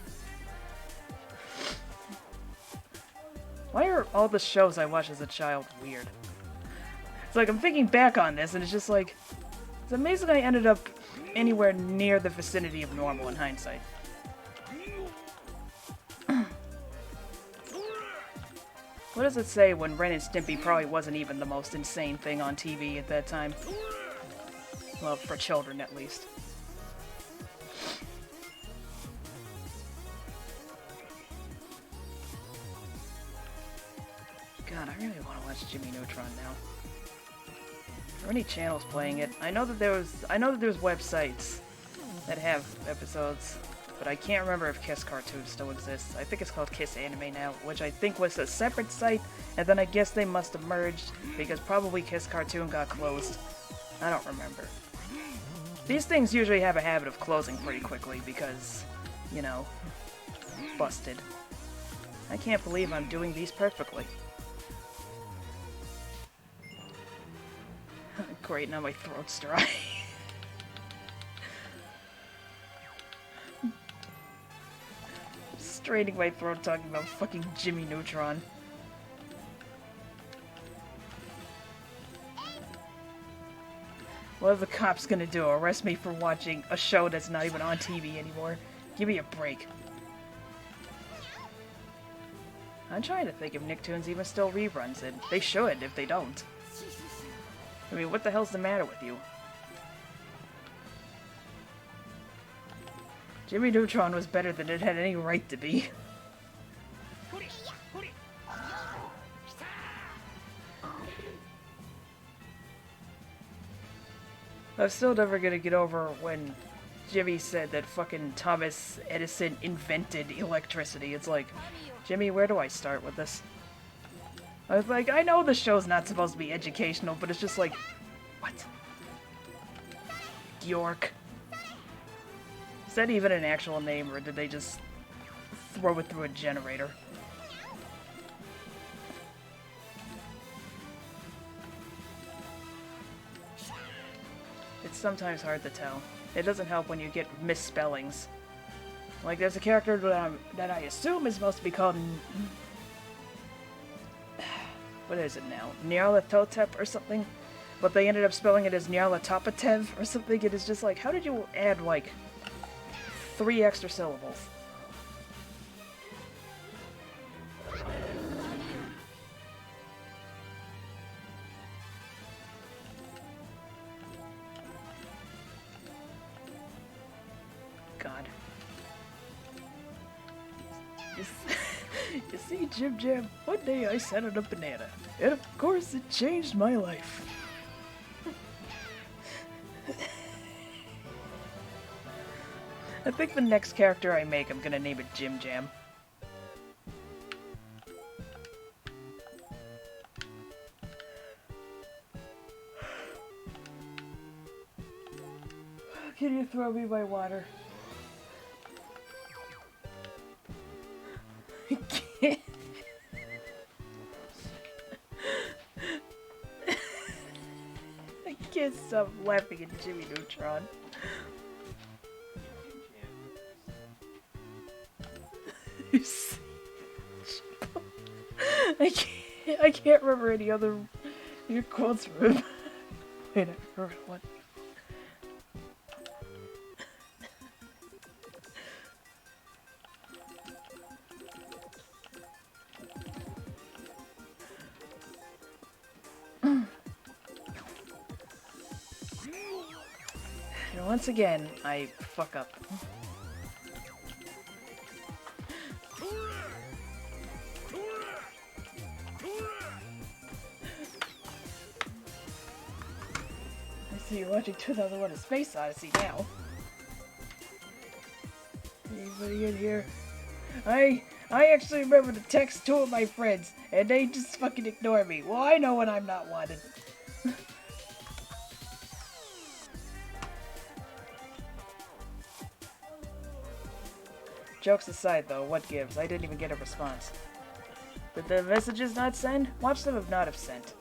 Why are all the shows I watched as a child weird? It's like I'm thinking back on this and it's just like, it's amazing I ended up anywhere near the vicinity of normal in hindsight. What does it say when Ren and Stimpy probably wasn't even the most insane thing on TV at that time? Well, for children at least. God, I really want to watch Jimmy Neutron now. Are there any channels playing it? I know that there's websites that have episodes, but I can't remember if Kiss Cartoon still exists. I think it's called Kiss Anime now, which I think was a separate site, and then I guess they must have merged, because probably Kiss Cartoon got closed. I don't remember. These things usually have a habit of closing pretty quickly because, you know, busted. I can't believe I'm doing these perfectly. Great, now my throat's dry. Straining my throat talking about fucking Jimmy Neutron. What are the cops gonna do? Arrest me for watching a show that's not even on TV anymore? Give me a break. I'm trying to think if Nicktoons even still reruns it. They should, if they don't. I mean, what the hell's the matter with you? Jimmy Neutron was better than it had any right to be. I'm still never gonna get over when Jimmy said that fucking Thomas Edison invented electricity. It's like, Jimmy, where do I start with this? I was like, I know the show's not supposed to be educational, but it's just like, what? York. Is that even an actual name, or did they just throw it through a generator? It's sometimes hard to tell. It doesn't help when you get misspellings. Like, there's a character that I assume is supposed to be called... What is it now? Nyarlathotep or something? But they ended up spelling it as Nyarlathopatev or something. It is just like, how did you add, like, 3 extra syllables? God. You see, Jim Jam, one day I sat on a banana, and of course it changed my life. I think the next character I make, I'm gonna name it Jim Jam. Can you throw me my water? I can't. I can't stop laughing at Jimmy Neutron. I can't remember any other your quotes from him. Wait, I heard one. And once again, I fuck up. I see you're watching 2001: A Space Odyssey now. Anybody in here? I actually remember to text 2 of my friends, and they just fucking ignore me. Well, I know when I'm not wanted. Jokes aside, though, what gives? I didn't even get a response. Did the messages not send? Watch them not have sent.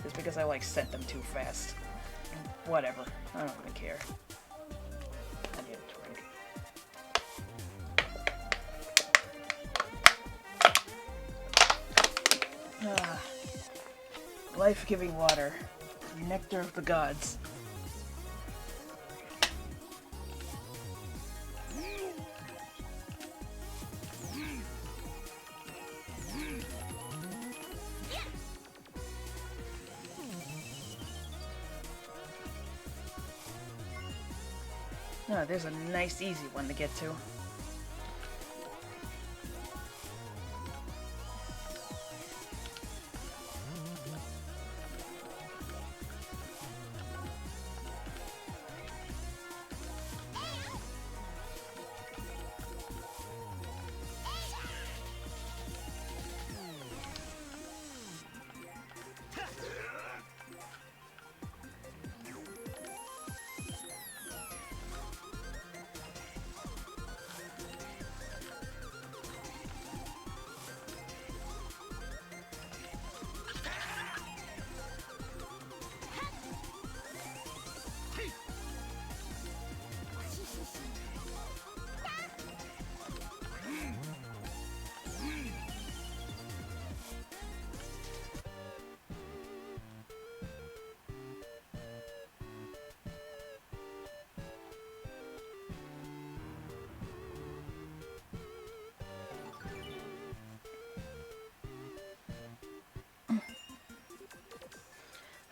Just because I, like, sent them too fast. Whatever. I don't even care. I need a drink. Ah. Life-giving water. Nectar of the gods. Oh, there's a nice, easy one to get to.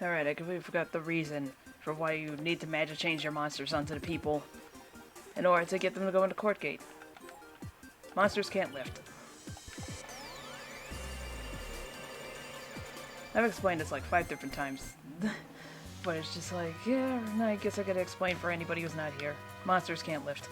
Alright, I completely forgot the reason for why you need to magic change your monsters onto the people in order to get them to go into Court Gate. Monsters can't lift. I've explained this like 5 different times. But it's just like, yeah, no, I guess I gotta explain for anybody who's not here. Monsters can't lift.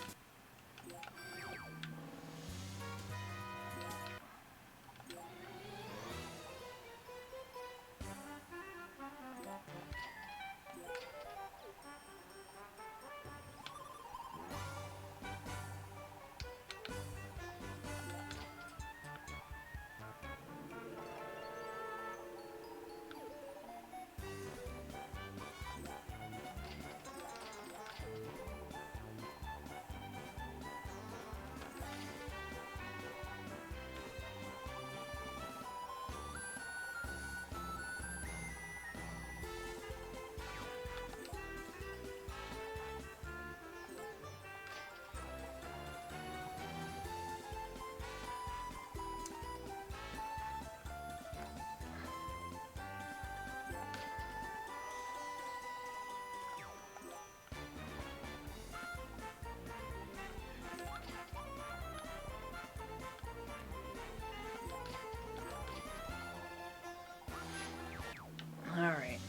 Alright.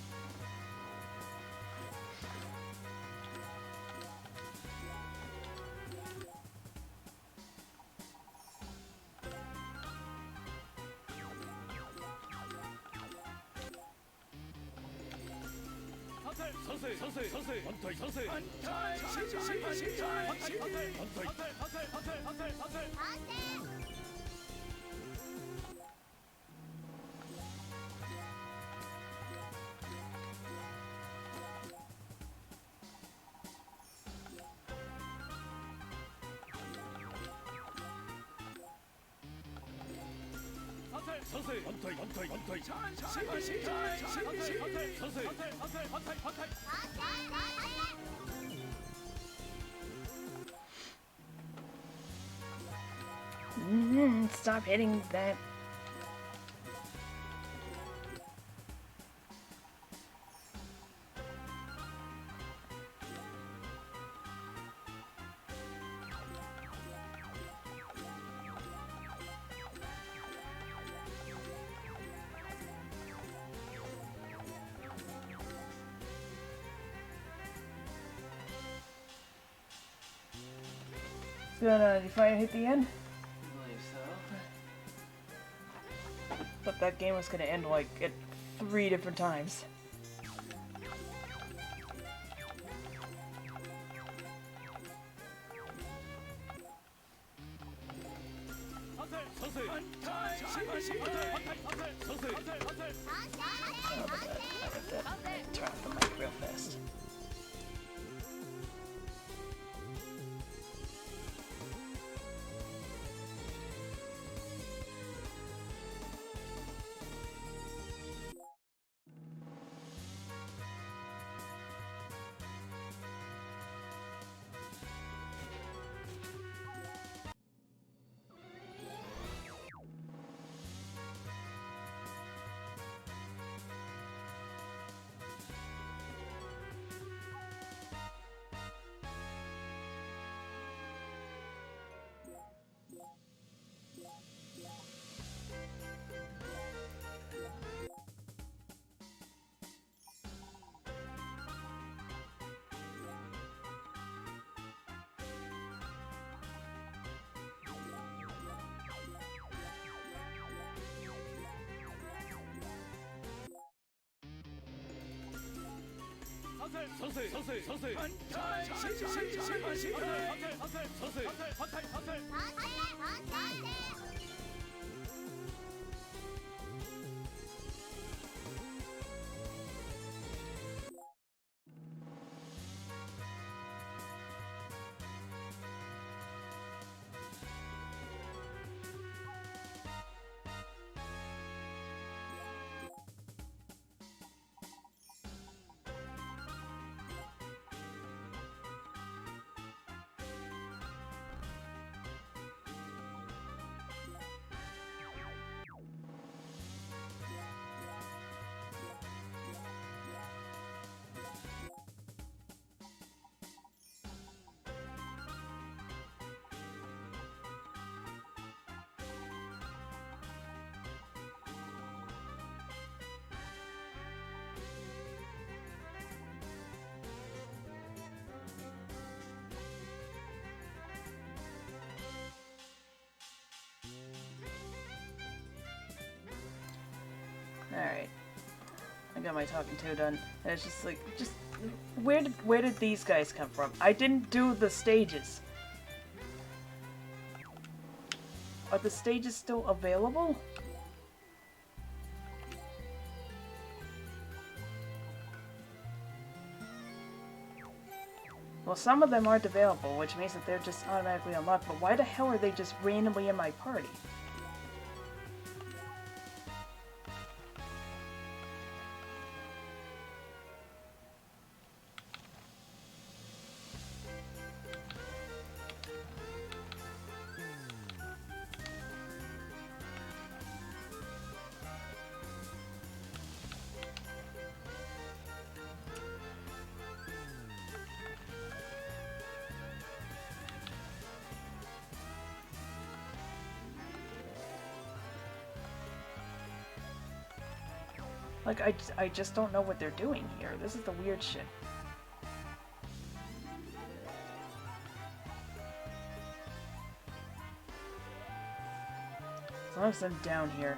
Stop hitting that. gonna finally hit the end? I believe so. Thought that game was gonna end like at 3 different times. Turn off the mic real fast. Alright. I got my talking to done. And it's just like, where did these guys come from? I didn't do the stages. Are the stages still available? Well, some of them aren't available, which means that they're just automatically unlocked, but why the hell are they just randomly in my party? Like, I just don't know what they're doing here. This is the weird shit. As long as I'm down here.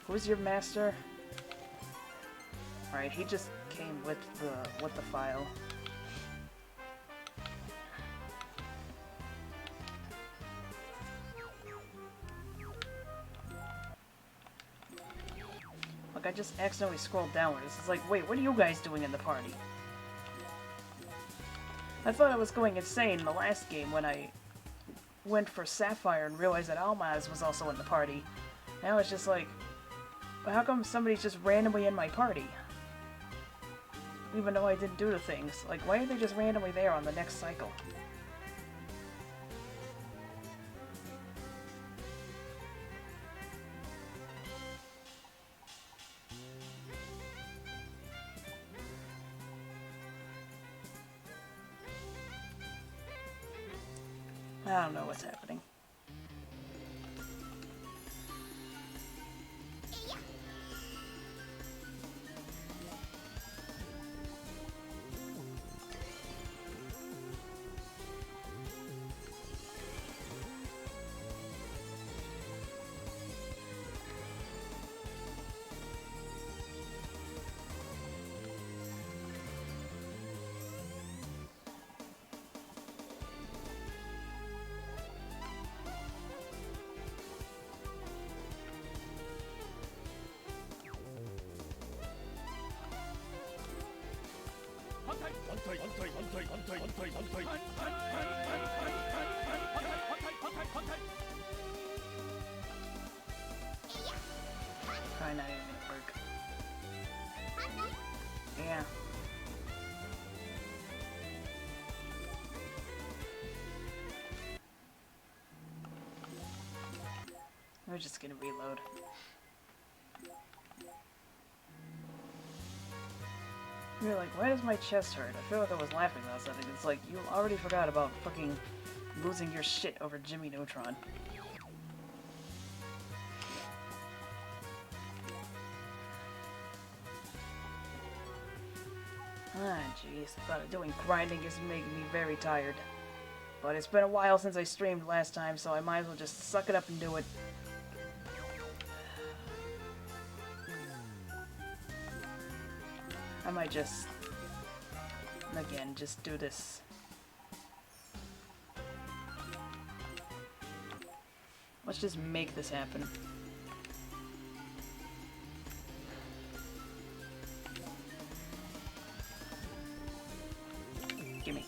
Who's your master? Alright, he just came with the file. Like, I just accidentally scrolled downward. It's like, wait, what are you guys doing in the party? I thought I was going insane in the last game when I went for Sapphire and realized that Almaz was also in the party. Now it's just like, how come somebody's just randomly in my party? Even though I didn't do the things. Like, why are they just randomly there on the next cycle? I don't know what's happening. Probably not even gonna work. Yeah. We're just gonna reload. You're like, why does my chest hurt? I feel like I was laughing about something. It's like, you already forgot about fucking losing your shit over Jimmy Neutron. Ah, jeez. I thought doing grinding is making me very tired. But it's been a while since I streamed last time, so I might as well just suck it up and do it. I might just, again, just do this. Let's just make this happen. Gimme.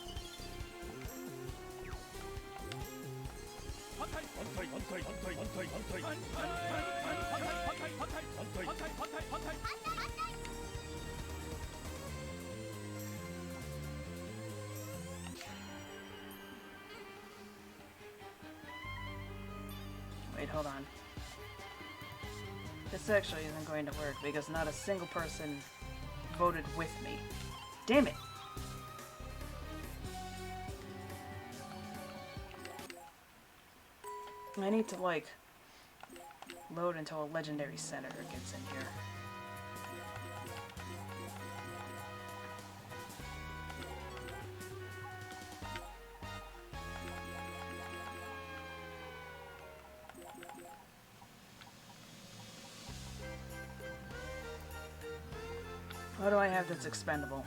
Wait, hold on. This actually isn't going to work because not a single person voted with me. Damn it! I need to, like, load until a legendary senator gets in here. What do I have that's expendable?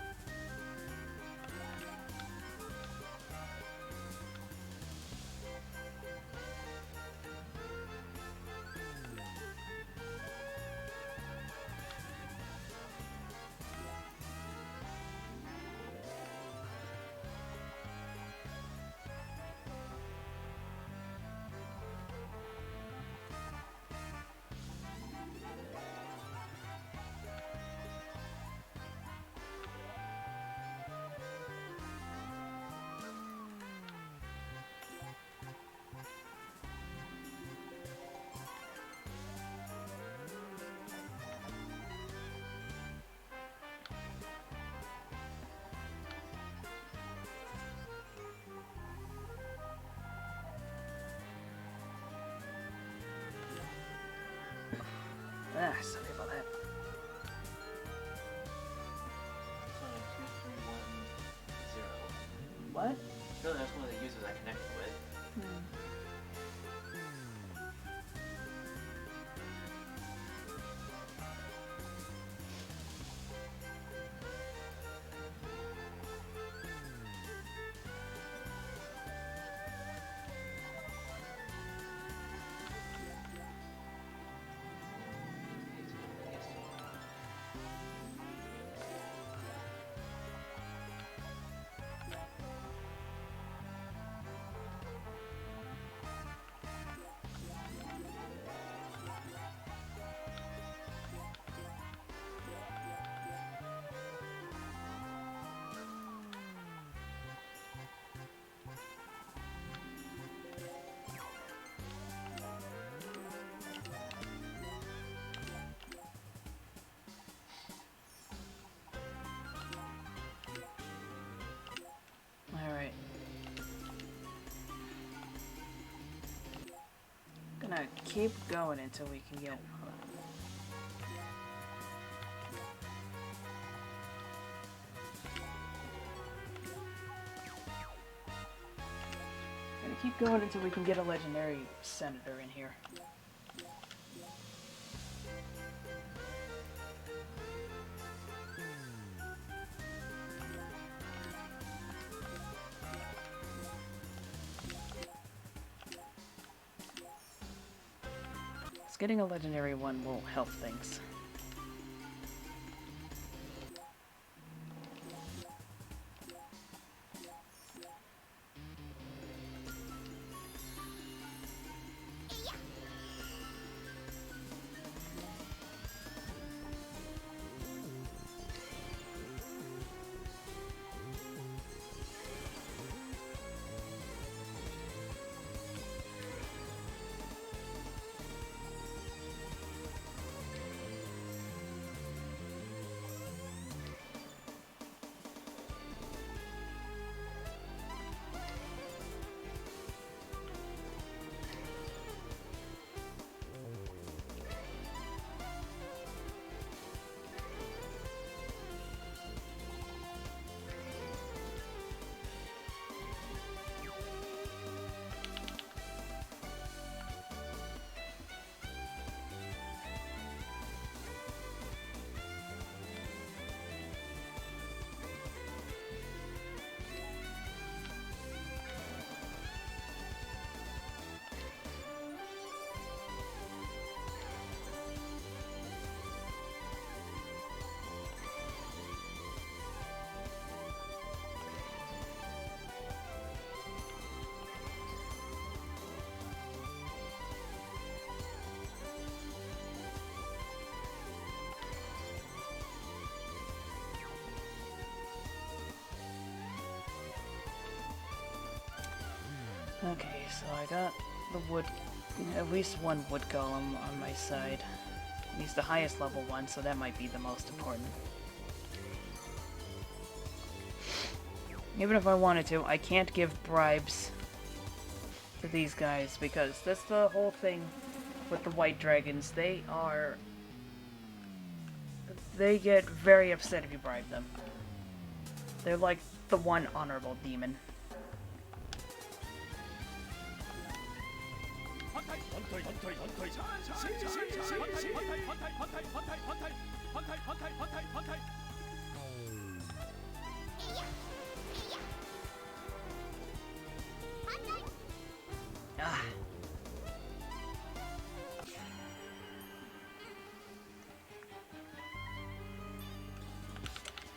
Ah, sorry about that. What? No, that's one of the users I connected with. Alright. Gonna keep going until we can get... Hold on. Gonna keep going until we can get a legendary senator in here. Getting a legendary one will help things. Okay, so I got the wood, at least one wood golem on my side. He's the highest level one, so that might be the most important. Even if I wanted to, I can't give bribes to these guys because that's the whole thing with the white dragons. They get very upset if you bribe them. They're like the one honorable demon. Ah.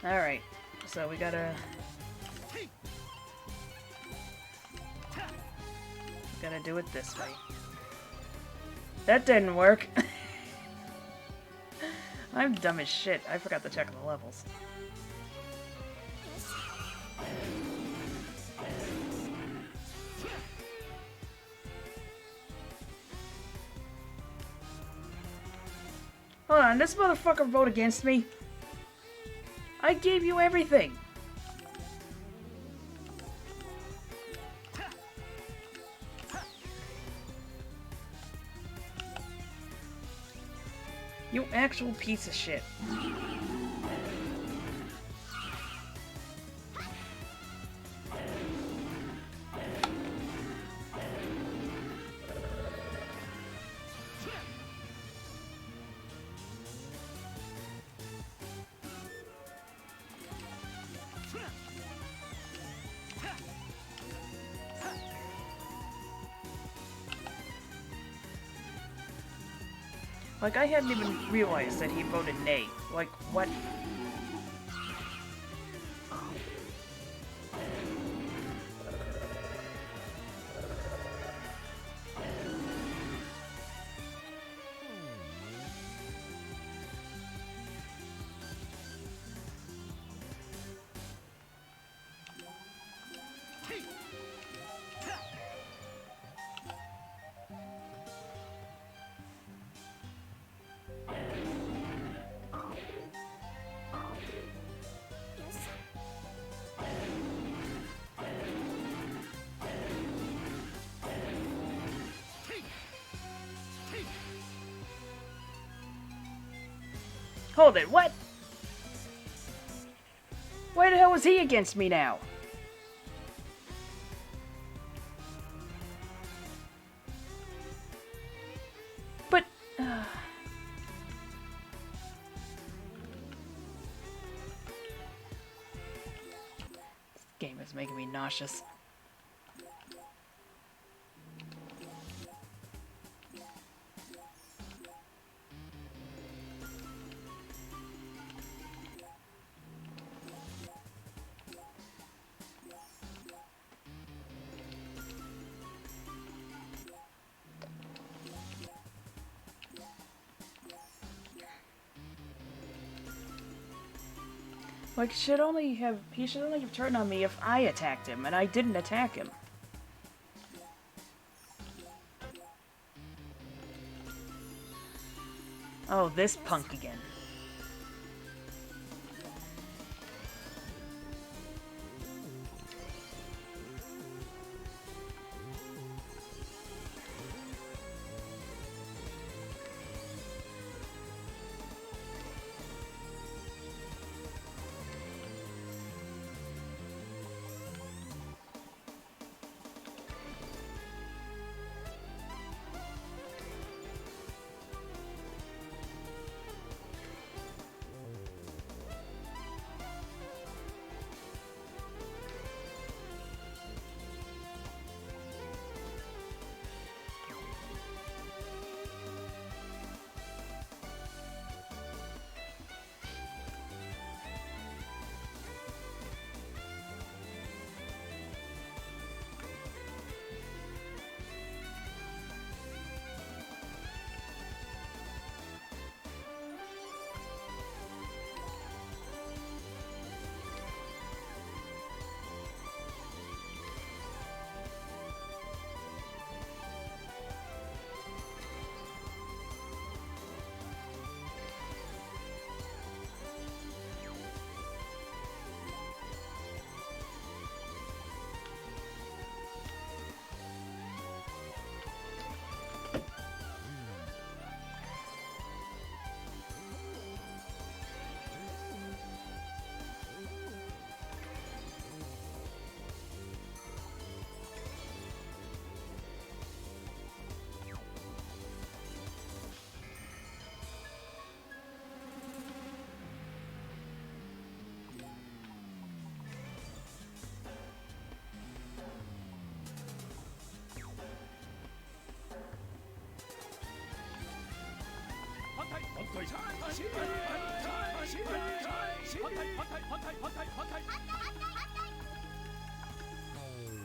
Alright, so we gotta do it this way. That didn't work. I'm dumb as shit. I forgot to check the levels. Hold on, this motherfucker voted against me. I gave you everything. You actual piece of shit. Like, I hadn't even realized that he voted nay. Like, what? Hold it, what? Why the hell was he against me now? But... This game is making me nauseous. Like, he should only have turned on me if I attacked him, and I didn't attack him. Oh, this punk again.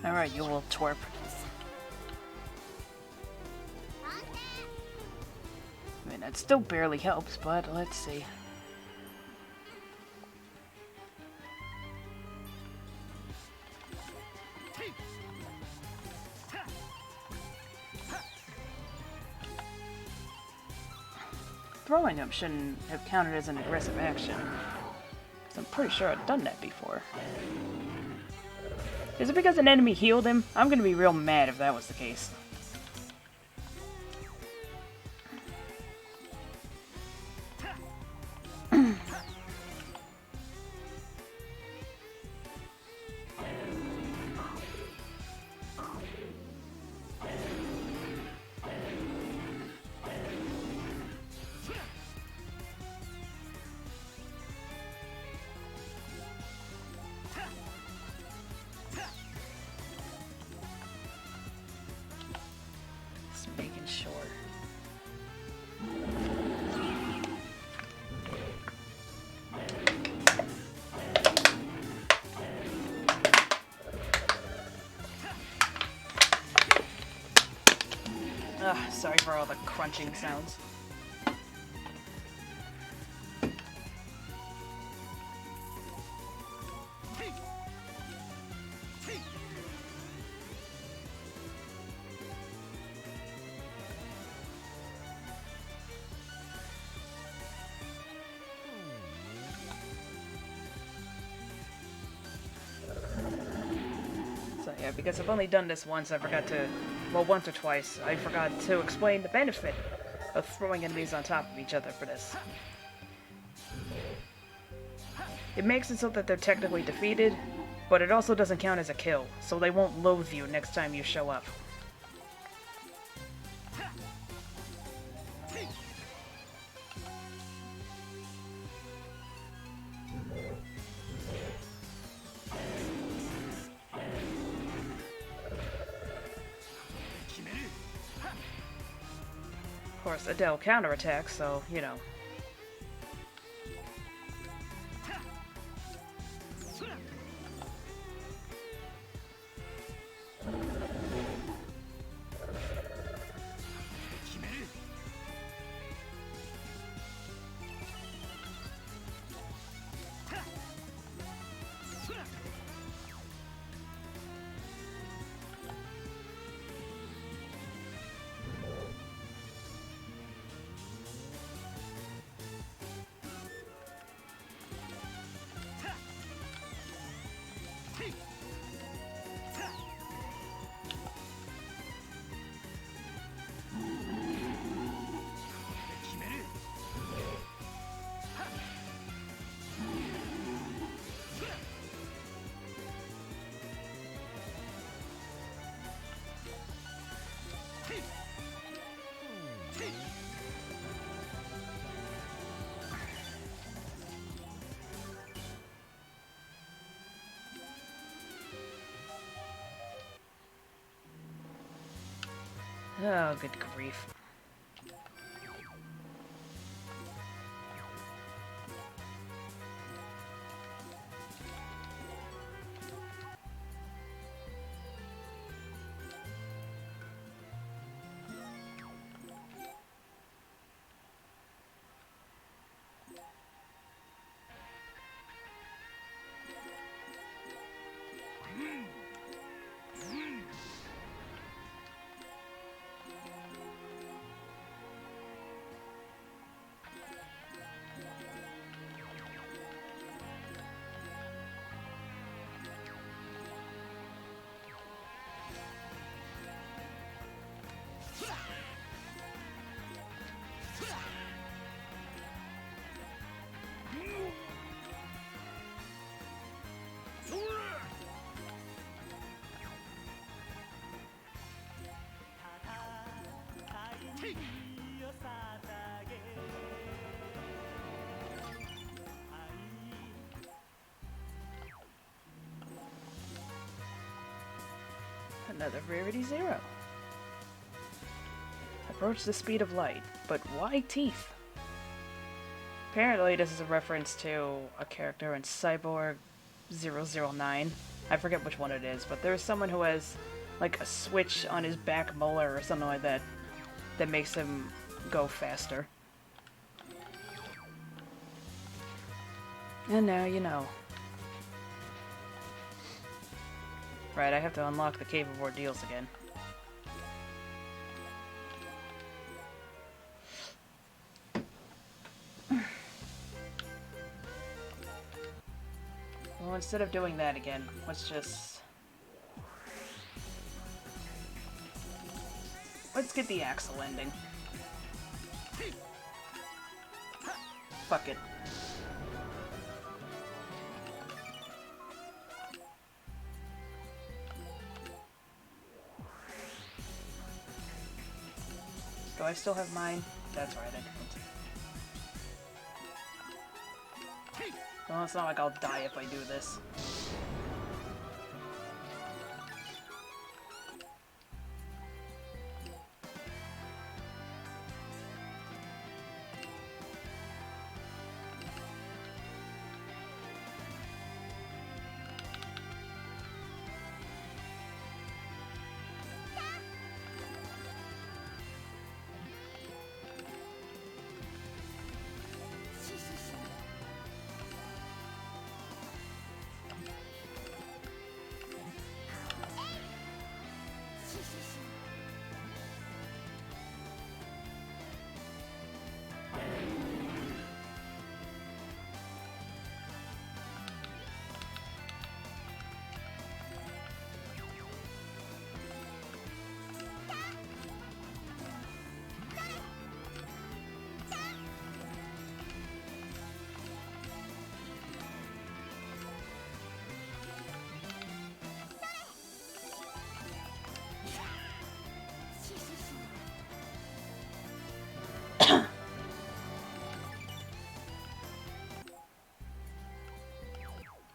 Alright, you little twerp. I mean, that still barely helps, but let's see. Throwing him shouldn't have counted as an aggressive action. 'Cause I'm pretty sure I've done that before. Is it because an enemy healed him? I'm gonna be real mad if that was the case. Making sure. Ugh, sorry for all the crunching sounds. So yeah, because I've only done this once, I forgot to, well, once or twice, I forgot to explain the benefit of throwing enemies on top of each other for this. It makes it so that they're technically defeated, but it also doesn't count as a kill, so they won't loathe you next time you show up. Of course, Adele counterattacks, so, you know. Oh, good grief. Another Rarity 0. Approach the speed of light, but why teeth? Apparently, this is a reference to a character in Cyborg 009. I forget which one it is, but there's someone who has like a switch on his back molar or something like that that makes him go faster. And now you know. Right, I have to unlock the Cave of Ordeals again. Well, instead of doing that again, let's get the Axel ending. Fuck it. Do I still have mine? That's right, I don't. Well, it's not like I'll die if I do this.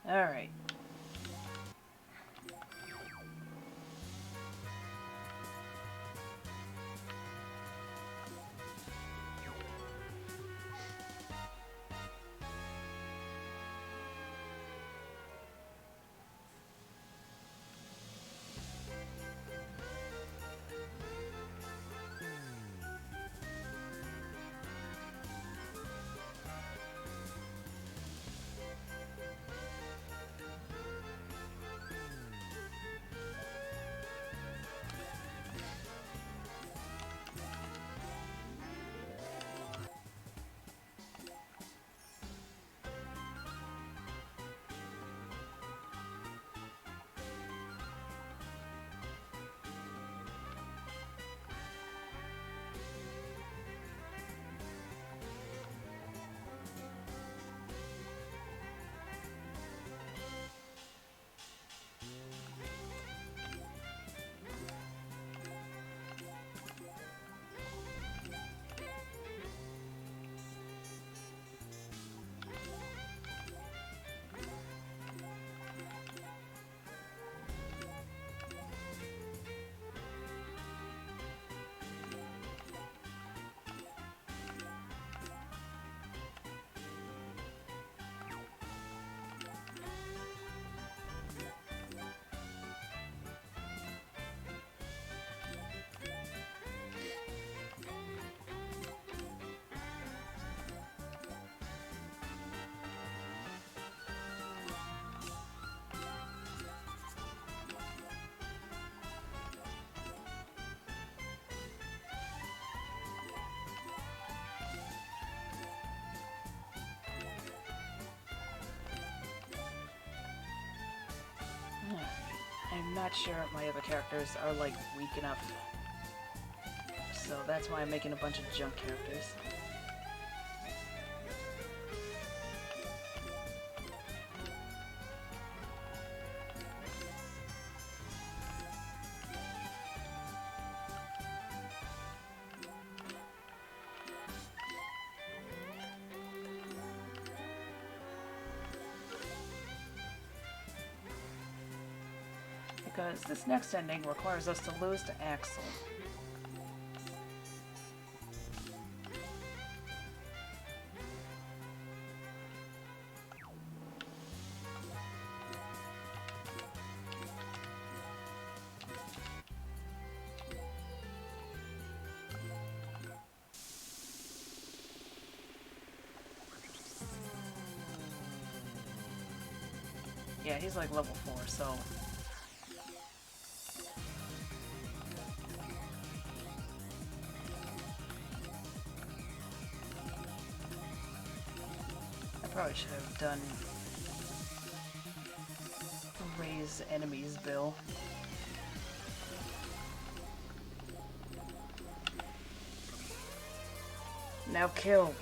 Alright. I'm not sure if my other characters are, like, weak enough. So that's why I'm making a bunch of junk characters. Because this next ending requires us to lose to Axel. Yeah, he's like level 4, so... I probably should have done... raise enemies bill. Now kill.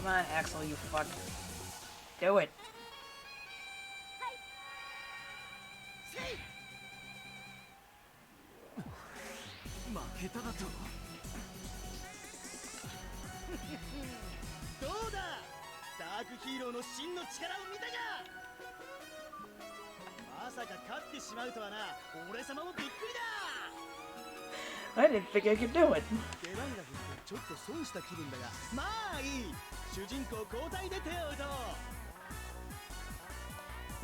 Come on, Axel, you fuck. Do it. 負けただと。どうだ、ダークヒーローの真の力を見たか。まさか勝ってしまうとはな、俺様もびっくりだ。 I didn't think I could do it. 出番が減ってちょっと損した気分だが、まあいい。主人公交代で手を打とう。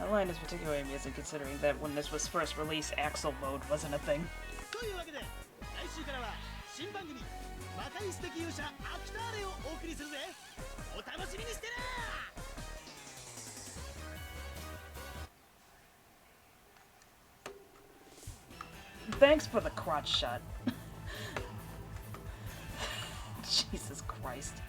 That line is particularly amusing considering that when this was first released, Axel mode wasn't a thing. というわけで、来週からは新番組「魔界素敵勇者アクターレ」をお送りするぜ。お楽しみにしてな。 Thanks for the crotch shot. Jesus Christ.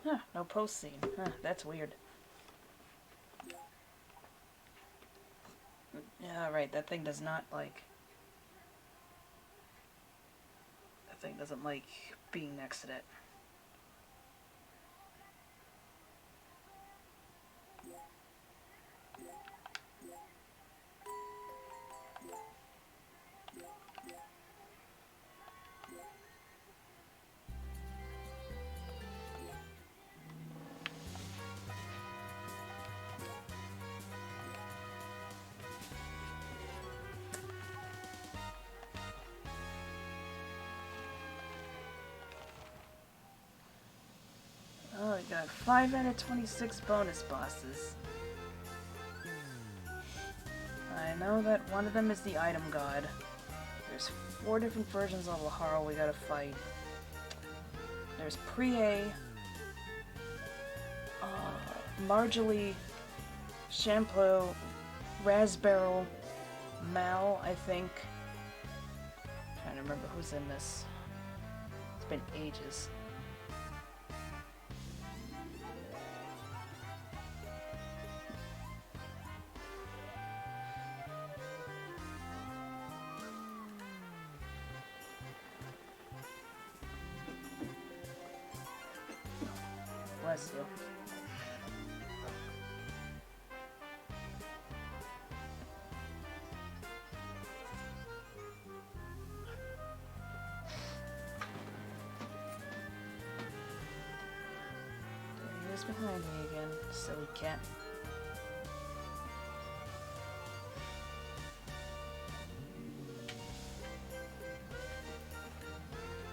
Huh, no post scene. Huh, that's weird. Yeah, right, that thing does not like... That thing doesn't like being next to it. 5 out of 26 bonus bosses. I know that one of them is the item god. There's 4 different versions of Lahara we gotta fight. There's Prie, Marjorie, Shamplo, Raspberry, Mal, I think. Trying to remember who's in this. It's been ages. Bless you. He is behind me again, silly cat.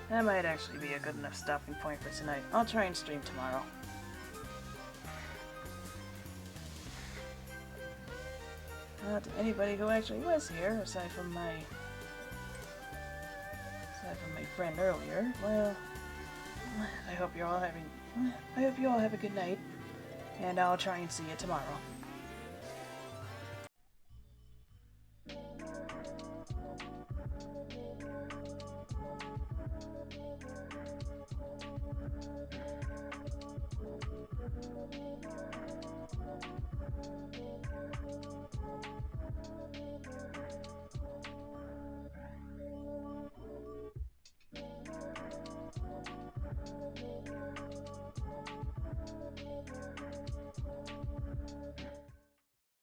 That might actually be a good enough stopping point for tonight. I'll try and stream tomorrow. To anybody who actually was here, aside from my friend earlier, well, I hope you all have a good night, and I'll try and see you tomorrow.